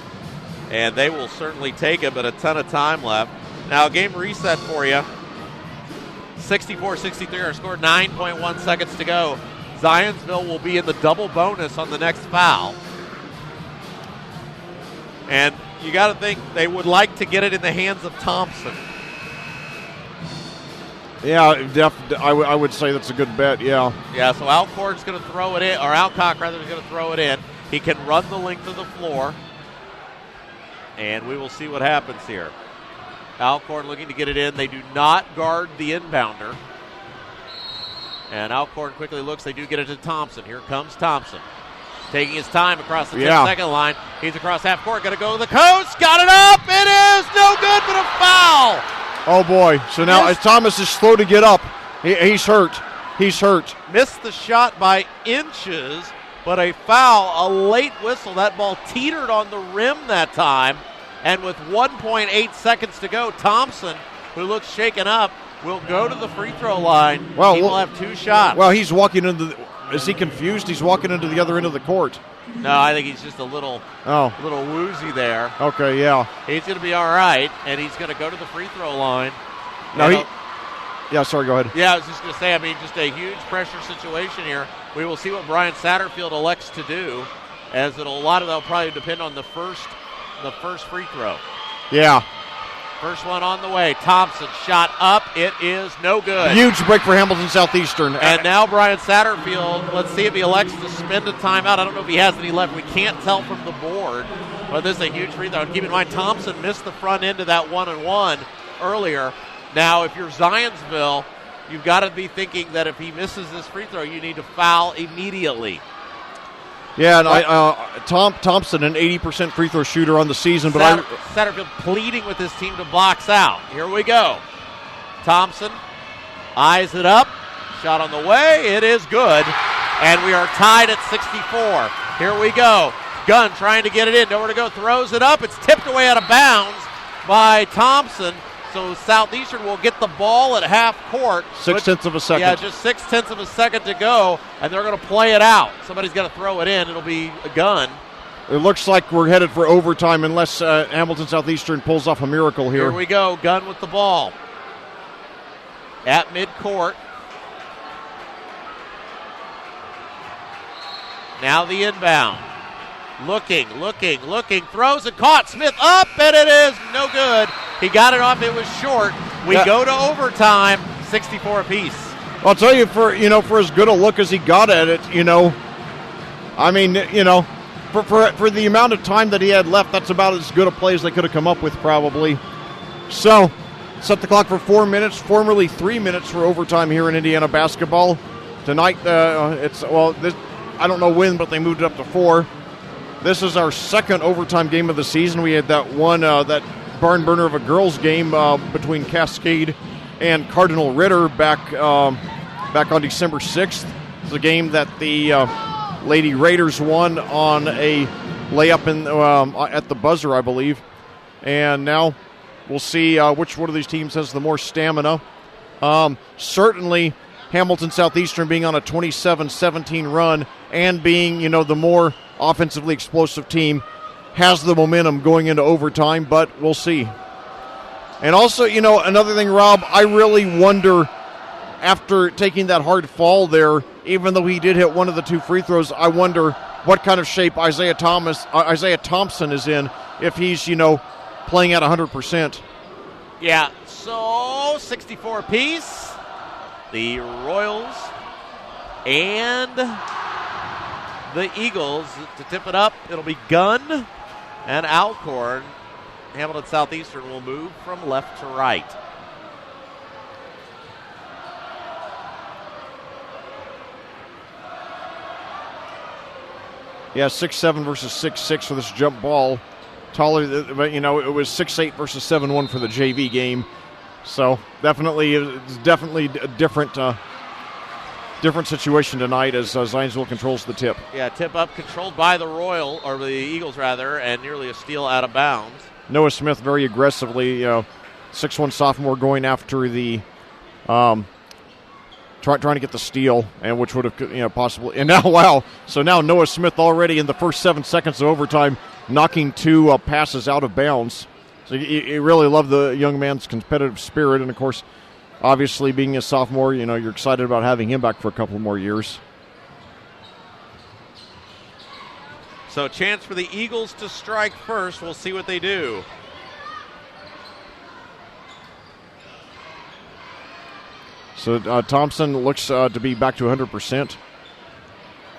And they will certainly take it, but a ton of time left. Now, game reset for you. 64-63, our score, 9.1 seconds to go. Zionsville will be in the double bonus on the next foul. And you got to think they would like to get it in the hands of Thompson. Yeah, I would say that's a good bet, yeah. Yeah, so Alcorn's going to throw it in, or Alcock, rather, is going to throw it in. He can run the length of the floor, and we will see what happens here. Alcorn looking to get it in. They do not guard the inbounder. And Alcorn quickly looks. They do get it to Thompson. Here comes Thompson. Taking his time across the 10-second line. He's across half court. Going to go to the coast. Got it up. It is no good, but a foul. Oh, boy. So now as Thomas is slow to get up, he's hurt. He's hurt. Missed the shot by inches, but a foul, a late whistle. That ball teetered on the rim that time. And with 1.8 seconds to go, Thompson, who looks shaken up, will go to the free throw line. Well, he will have 2 shots. Well, he's walking into is he confused? He's walking into the other end of the court. No, I think he's just a little woozy there. Okay, yeah. He's going to be all right, and he's going to go to the free throw line. Yeah, sorry, go ahead. Yeah, I was just going to say, just a huge pressure situation here. We will see what Brian Satterfield elects to do, as a lot of that will probably depend on the first free throw. Yeah. First one on the way. Thompson shot up. It is no good. Huge break for Hamilton Southeastern. And now Brian Satterfield, let's see if he elects to spend a timeout. I don't know if he has any left. We can't tell from the board. But this is a huge free throw. And keep in mind, Thompson missed the front end of that 1-on-1 earlier. Now, if you're Zionsville, you've got to be thinking that if he misses this free throw, you need to foul immediately. Yeah, and Thompson, an 80% free throw shooter on the season. But Satterfield pleading with his team to box out. Here we go. Thompson eyes it up. Shot on the way. It is good. And we are tied at 64. Here we go. Gunn trying to get it in. Nowhere to go. Throws it up. It's tipped away out of bounds by Thompson. So Southeastern will get the ball at half court. 0.6 of a second. Yeah, just 0.6 of a second to go, and they're going to play it out. Somebody's got to throw it in. It'll be a Gunn. It looks like we're headed for overtime unless Hamilton Southeastern pulls off a miracle here. Here we go. Gunn with the ball. At midcourt. Now the inbound. Looking. Throws and caught. Smith up, and it is no good. He got it off. It was short. We go to overtime. 64 apiece. I'll tell you, for as good a look as he got at it, for the amount of time that he had left, that's about as good a play as they could have come up with, probably. So, set the clock for 4 minutes, formerly 3 minutes for overtime here in Indiana basketball. Tonight, I don't know when, but they moved it up to 4. This is our second overtime game of the season. We had that one, that barn burner of a girls game between Cascade and Cardinal Ritter back on December 6th. It's a game that the Lady Raiders won on a layup at the buzzer, I believe. And now we'll see which one of these teams has the more stamina. Certainly Hamilton Southeastern being on a 27-17 run and being, the more offensively explosive team has the momentum going into overtime, but we'll see. And also, another thing, Rob, I really wonder, after taking that hard fall there, even though he did hit one of the 2 free throws, I wonder what kind of shape Isaiah Thompson is in if he's, playing at 100%. Yeah, so 64 apiece. The Royals and the Eagles to tip it up. It'll be Gunn and Alcorn. Hamilton Southeastern will move from left to right. Yeah, 6'7" versus 6'6" for this jump ball. Taller, but it was 6'8" versus 7'1" for the JV game. So definitely a different situation tonight as Zionsville controls the tip. Yeah, tip up controlled by the Eagles rather, and nearly a steal out of bounds. Noah Smith very aggressively, 6'1" sophomore going after the trying to get the steal, and which would have possibly. And now, wow! So now Noah Smith already in the first 7 seconds of overtime, knocking 2 passes out of bounds. So you really love the young man's competitive spirit, and of course, obviously being a sophomore, you're excited about having him back for a couple more years. So a chance for the Eagles to strike first. We'll see what they do. So Thompson looks to be back to 100%.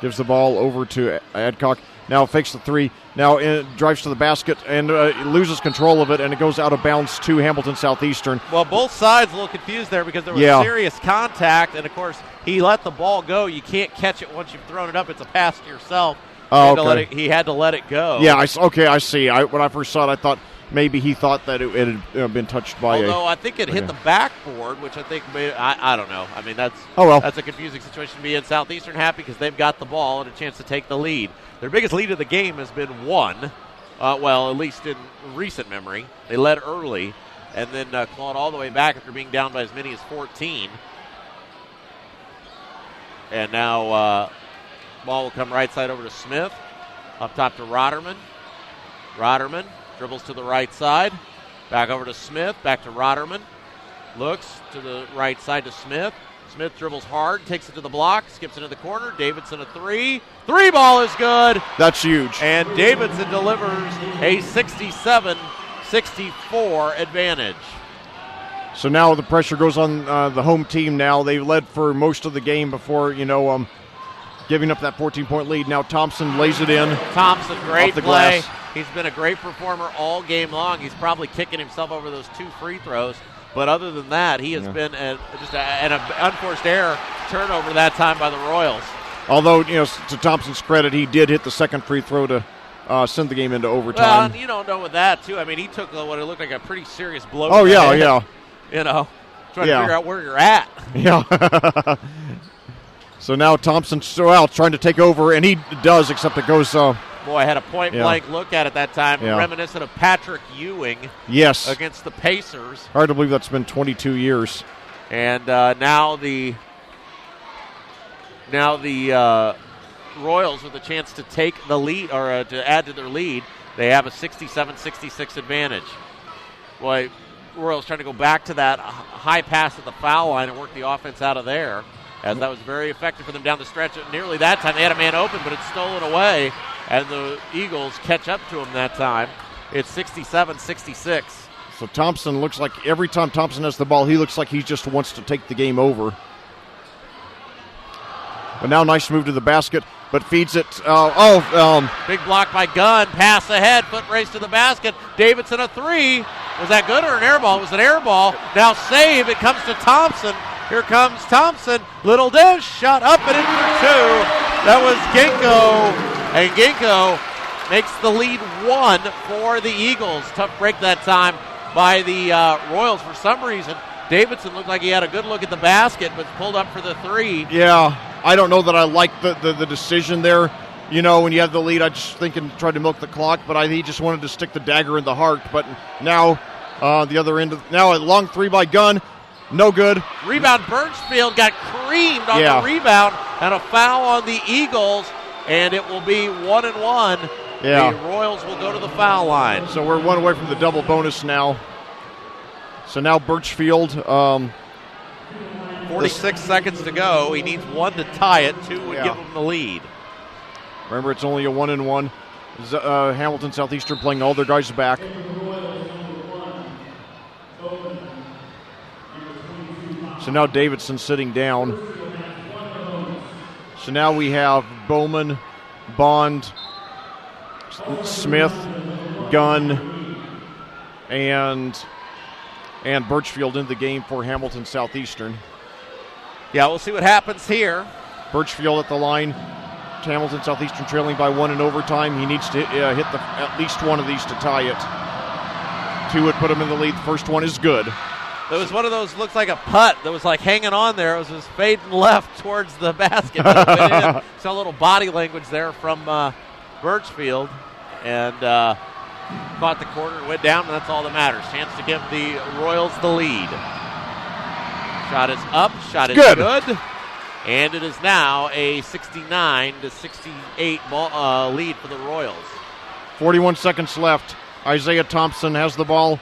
Gives the ball over to Adcock. Now fakes the 3. Now drives to the basket and loses control of it, and it goes out of bounds to Hamilton Southeastern. Well, both sides a little confused there because there was serious contact, and, of course, he let the ball go. You can't catch it once you've thrown it up. It's a pass to yourself. Oh, okay. He had to let it go. Yeah, I see. When I first saw it, I thought maybe he thought that it had been touched by Although I think it hit the backboard, which I think I don't know. I mean, that's a confusing situation to be in. Southeastern happy because they've got the ball and a chance to take the lead. Their biggest lead of the game has been 1, at least in recent memory. They led early and then clawed all the way back after being down by as many as 14. And now ball will come right side over to Smith. Up top to Rotterman. Rotterman dribbles to the right side. Back over to Smith. Back to Rotterman. Looks to the right side to Smith. Smith dribbles hard, takes it to the block, skips into the corner. Davidson a 3. 3 ball is good. That's huge. And Davidson delivers a 67-64 advantage. So now the pressure goes on the home team now. They led for most of the game before, giving up that 14-point lead. Now Thompson lays it in. Thompson, great play. Glass. He's been a great performer all game long. He's probably kicking himself over those 2 free throws. But other than that, he has been just an unforced error turnover that time by the Royals. Although, to Thompson's credit, he did hit the second free throw to send the game into overtime. Well, and you don't know with that, too. I mean, he took what it looked like a pretty serious blow. Oh, yeah, yeah. Trying to figure out where you're at. Yeah. So now Thompson's trying to take over, and he does, except it goes... Boy, I had a point-blank look at it that time, reminiscent of Patrick Ewing against the Pacers. Hard to believe that's been 22 years. And now the Royals with a chance to take the lead, or to add to their lead. They have a 67-66 advantage. Boy, Royals trying to go back to that high pass at the foul line and work the offense out of there, as that was very effective for them down the stretch. Nearly that time they had a man open, but it's stolen away. And the Eagles catch up to him that time. It's 67-66. So Thompson looks like every time Thompson has the ball, he looks like he just wants to take the game over. But now nice move to the basket, but feeds it. Big block by Gunn. Pass ahead. Foot race to the basket. Davidson a 3. Was that good or an air ball? It was an air ball. Now save. It comes to Thompson. Here comes Thompson. Little dish. Shot up and in for 2. That was Ginkgo. And Ginkgo makes the lead 1 for the Eagles. Tough break that time by the Royals for some reason. Davidson looked like he had a good look at the basket, but pulled up for the 3. Yeah, I don't know that I like the decision there. When you have the lead, I just thinking tried to milk the clock, but he just wanted to stick the dagger in the heart. But now the other end, now a long 3 by Gunn. No good. Rebound, Birchfield got creamed on the rebound, and a foul on the Eagles. And it will be 1-1. Yeah. The Royals will go to the foul line. So we're 1 away from the double bonus now. So now Birchfield. 46 seconds to go. He needs 1 to tie it. 2 would give him the lead. Remember, it's only a 1-1. Hamilton Southeastern playing all their guys back. So now Davidson sitting down. So now we have Bowman, Bond, Smith, Gunn, and Birchfield in the game for Hamilton Southeastern. Yeah, we'll see what happens here. Birchfield at the line. Hamilton Southeastern trailing by 1 in overtime. He needs to hit at least one of these to tie it. 2 would put him in the lead. The first one is good. It was one of those, looked like a putt that was like hanging on there. It was just fading left towards the basket. Saw a little body language there from Birchfield. And caught the corner and went down, and that's all that matters. Chance to give the Royals the lead. Shot is up. Shot is good. And it is now a 69-68 lead for the Royals. 41 seconds left. Isaiah Thompson has the ball.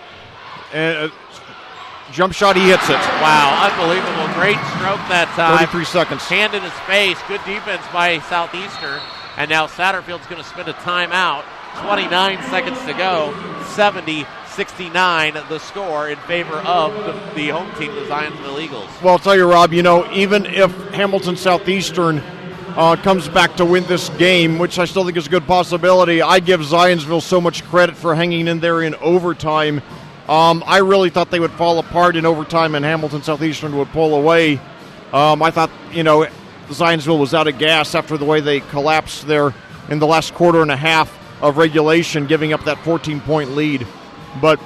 Jump shot, he hits it. Wow, unbelievable. Great stroke that time. 33 seconds. Hand in his face. Good defense by Southeastern. And now Satterfield's going to spend a timeout. 29 seconds to go. 70-69 the score in favor of the home team, the Zionsville Eagles. Well, I'll tell you, Rob, even if Hamilton Southeastern comes back to win this game, which I still think is a good possibility, I give Zionsville so much credit for hanging in there in overtime. I really thought they would fall apart in overtime and Hamilton Southeastern would pull away. I thought, Zionsville was out of gas after the way they collapsed there in the last quarter and a half of regulation, giving up that 14-point lead. But,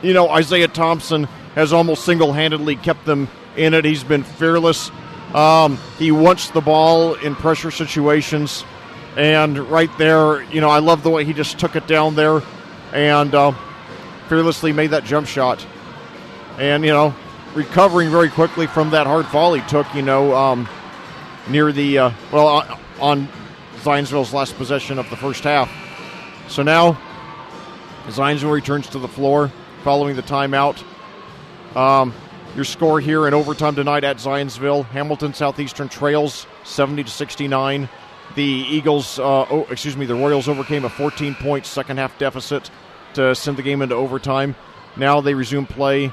Isaiah Thompson has almost single-handedly kept them in it. He's been fearless. He wants the ball in pressure situations. And right there, I love the way he just took it down there and fearlessly made that jump shot. And, recovering very quickly from that hard fall he took, near the, on Zionsville's last possession of the first half. So now Zionsville returns to the floor following the timeout. Your score here in overtime tonight at Zionsville: Hamilton Southeastern trails 70-69. The Royals overcame a 14-point second half deficit to send the game into overtime. Now they resume play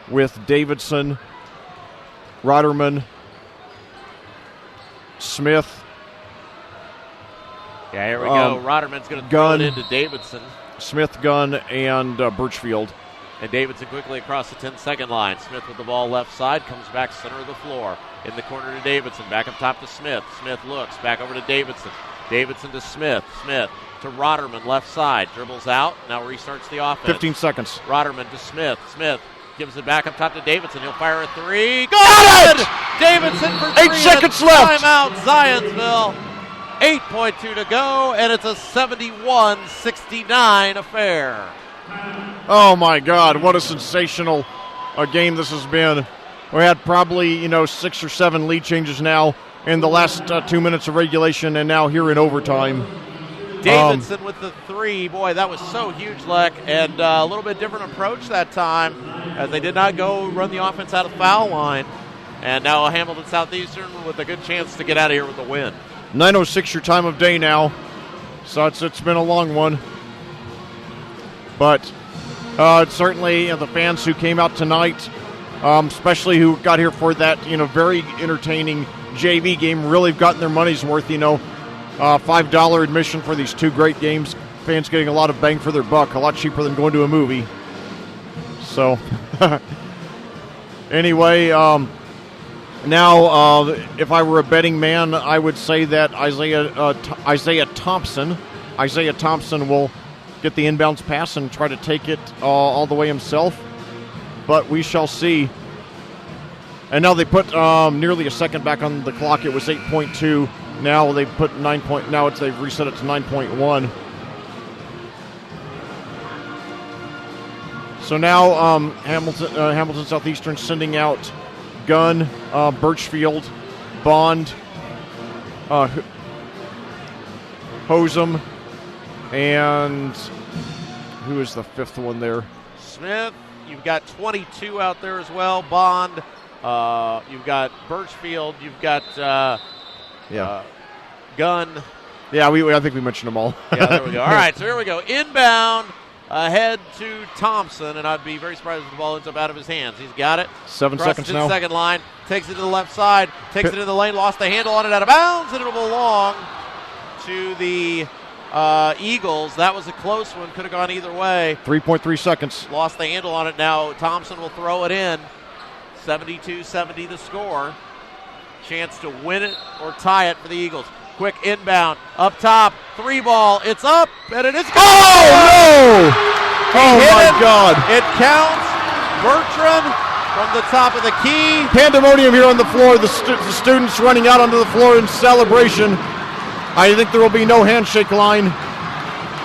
with Davidson, Rotterman, Smith. Yeah, here we go. Rotterman's going to throw it into Davidson. Smith, Gunn, and Birchfield. And Davidson quickly across the 10-second line. Smith with the ball left side, comes back center of the floor. In the corner to Davidson, back up top to Smith. Smith looks, back over to Davidson. Davidson to Smith. Smith to Rotterman, left side. Dribbles out, now restarts the offense. 15 seconds. Rotterman to Smith. Smith gives it back up top to Davidson. He'll fire a three. Good! Davidson for 3. 8 seconds left. Timeout, Zionsville. 8.2 to go, and it's a 71-69 affair. Oh, my God. What a sensational game this has been. We had probably, 6 or 7 lead changes now in the last 2 minutes of regulation, and now here in overtime. Davidson with the 3. Boy, that was so huge, Leck, and a little bit different approach that time as they did not go run the offense out of the foul line. And now Hamilton Southeastern with a good chance to get out of here with a win. 9:06 your time of day now, so it's been a long one. But certainly the fans who came out tonight, especially who got here for that very entertaining JV game, really have gotten their money's worth. $5 admission for these 2 great games. Fans getting a lot of bang for their buck, a lot cheaper than going to a movie. So anyway. Now, if I were a betting man, I would say that Isaiah Thompson will get the inbounds pass and try to take it all the way himself. But we shall see. And now they put nearly a second back on the clock. It was 8.2. Now they put 9. They've reset it to 9.1. So now Hamilton Southeastern sending out Gunn, Birchfield, Bond, Hosem, and who is the 5th one there? Smith. You've got 22 out there as well. Bond. You've got Birchfield. You've got Gunn. Yeah, I think we mentioned them all. Yeah, there we go. All right, so here we go. Inbound, ahead to Thompson, and I'd be very surprised if the ball ends up out of his hands. He's got it. 7 seconds now. Second line, takes it to the left side, takes it into the lane, lost the handle on it out of bounds, and it'll belong to the Eagles. That was a close one. Could have gone either way. 3.3 seconds. Lost the handle on it. Now Thompson will throw it in. 72-70 the score. Chance to win it or tie it for the Eagles. Quick inbound. Up top. 3-ball. It's up, and it is gone. Oh, no! Oh, my God. It counts. Bertrand from the top of the key. Pandemonium here on the floor. The students running out onto the floor in celebration. I think there will be no handshake line.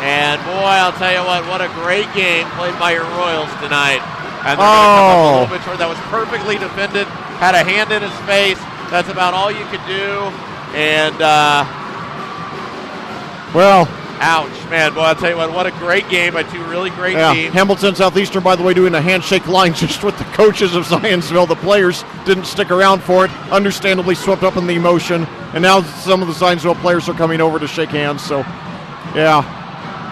And, boy, I'll tell you what a great game played by your Royals tonight. And they're going to come up a little bit short. That was perfectly defended. Had a hand in his face. That's about all you could do. And, well, ouch, man. Boy, I'll tell you what a great game by two really great teams. Hamilton Southeastern, by the way, doing a handshake line just with the coaches of Zionsville. The players didn't stick around for it, understandably swept up in the emotion. And now some of the Zionsville players are coming over to shake hands. So, yeah.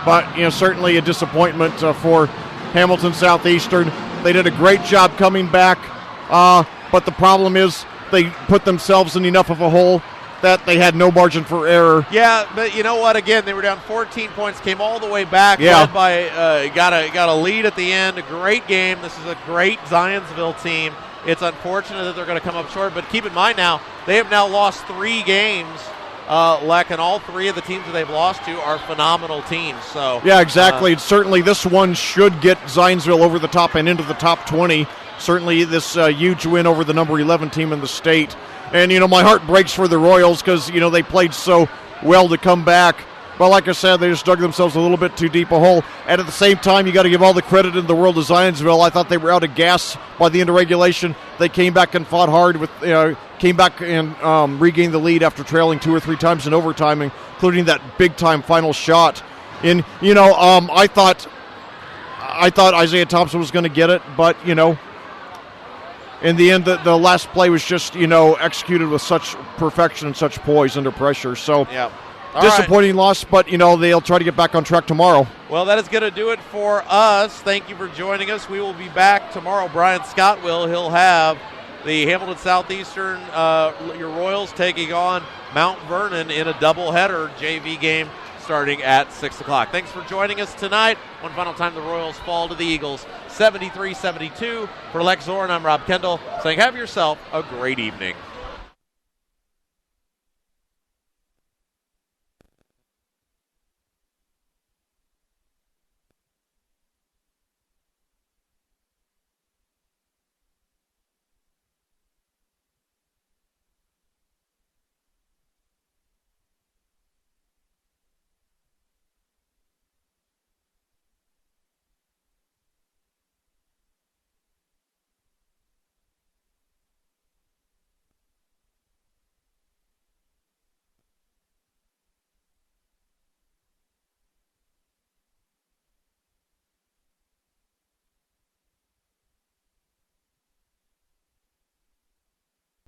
But, certainly a disappointment for Hamilton Southeastern. They did a great job coming back. But the problem is they put themselves in enough of a hole that they had no margin for error. Yeah, but you know what? Again, they were down 14 points, came all the way back, led by got a lead at the end. A great game. This is a great Zionsville team. It's unfortunate that they're going to come up short, but keep in mind now they have now lost 3 games. Leck, and all 3 of the teams that they've lost to are phenomenal teams. So yeah, exactly. Certainly, this one should get Zionsville over the top and into the top 20. Certainly, this huge win over the number 11 team in the state. And, my heart breaks for the Royals because, they played so well to come back. But like I said, they just dug themselves a little bit too deep a hole. And at the same time, you got to give all the credit in the world to Zionsville. I thought they were out of gas by the end of regulation. They came back and fought hard came back and regained the lead after trailing 2 or 3 times in overtime, including that big-time final shot. And, I thought Isaiah Thompson was going to get it, but, in the end, the last play was just, executed with such perfection and such poise under pressure. So, yeah. Disappointing loss, but, they'll try to get back on track tomorrow. Well, that is going to do it for us. Thank you for joining us. We will be back tomorrow. Brian Scott will. He'll have the Hamilton Southeastern, your Royals taking on Mount Vernon in a doubleheader JV game starting at 6 o'clock. Thanks for joining us tonight. One final time, the Royals fall to the Eagles, 73-72. For Lex Zorn, I'm Rob Kendall, saying have yourself a great evening.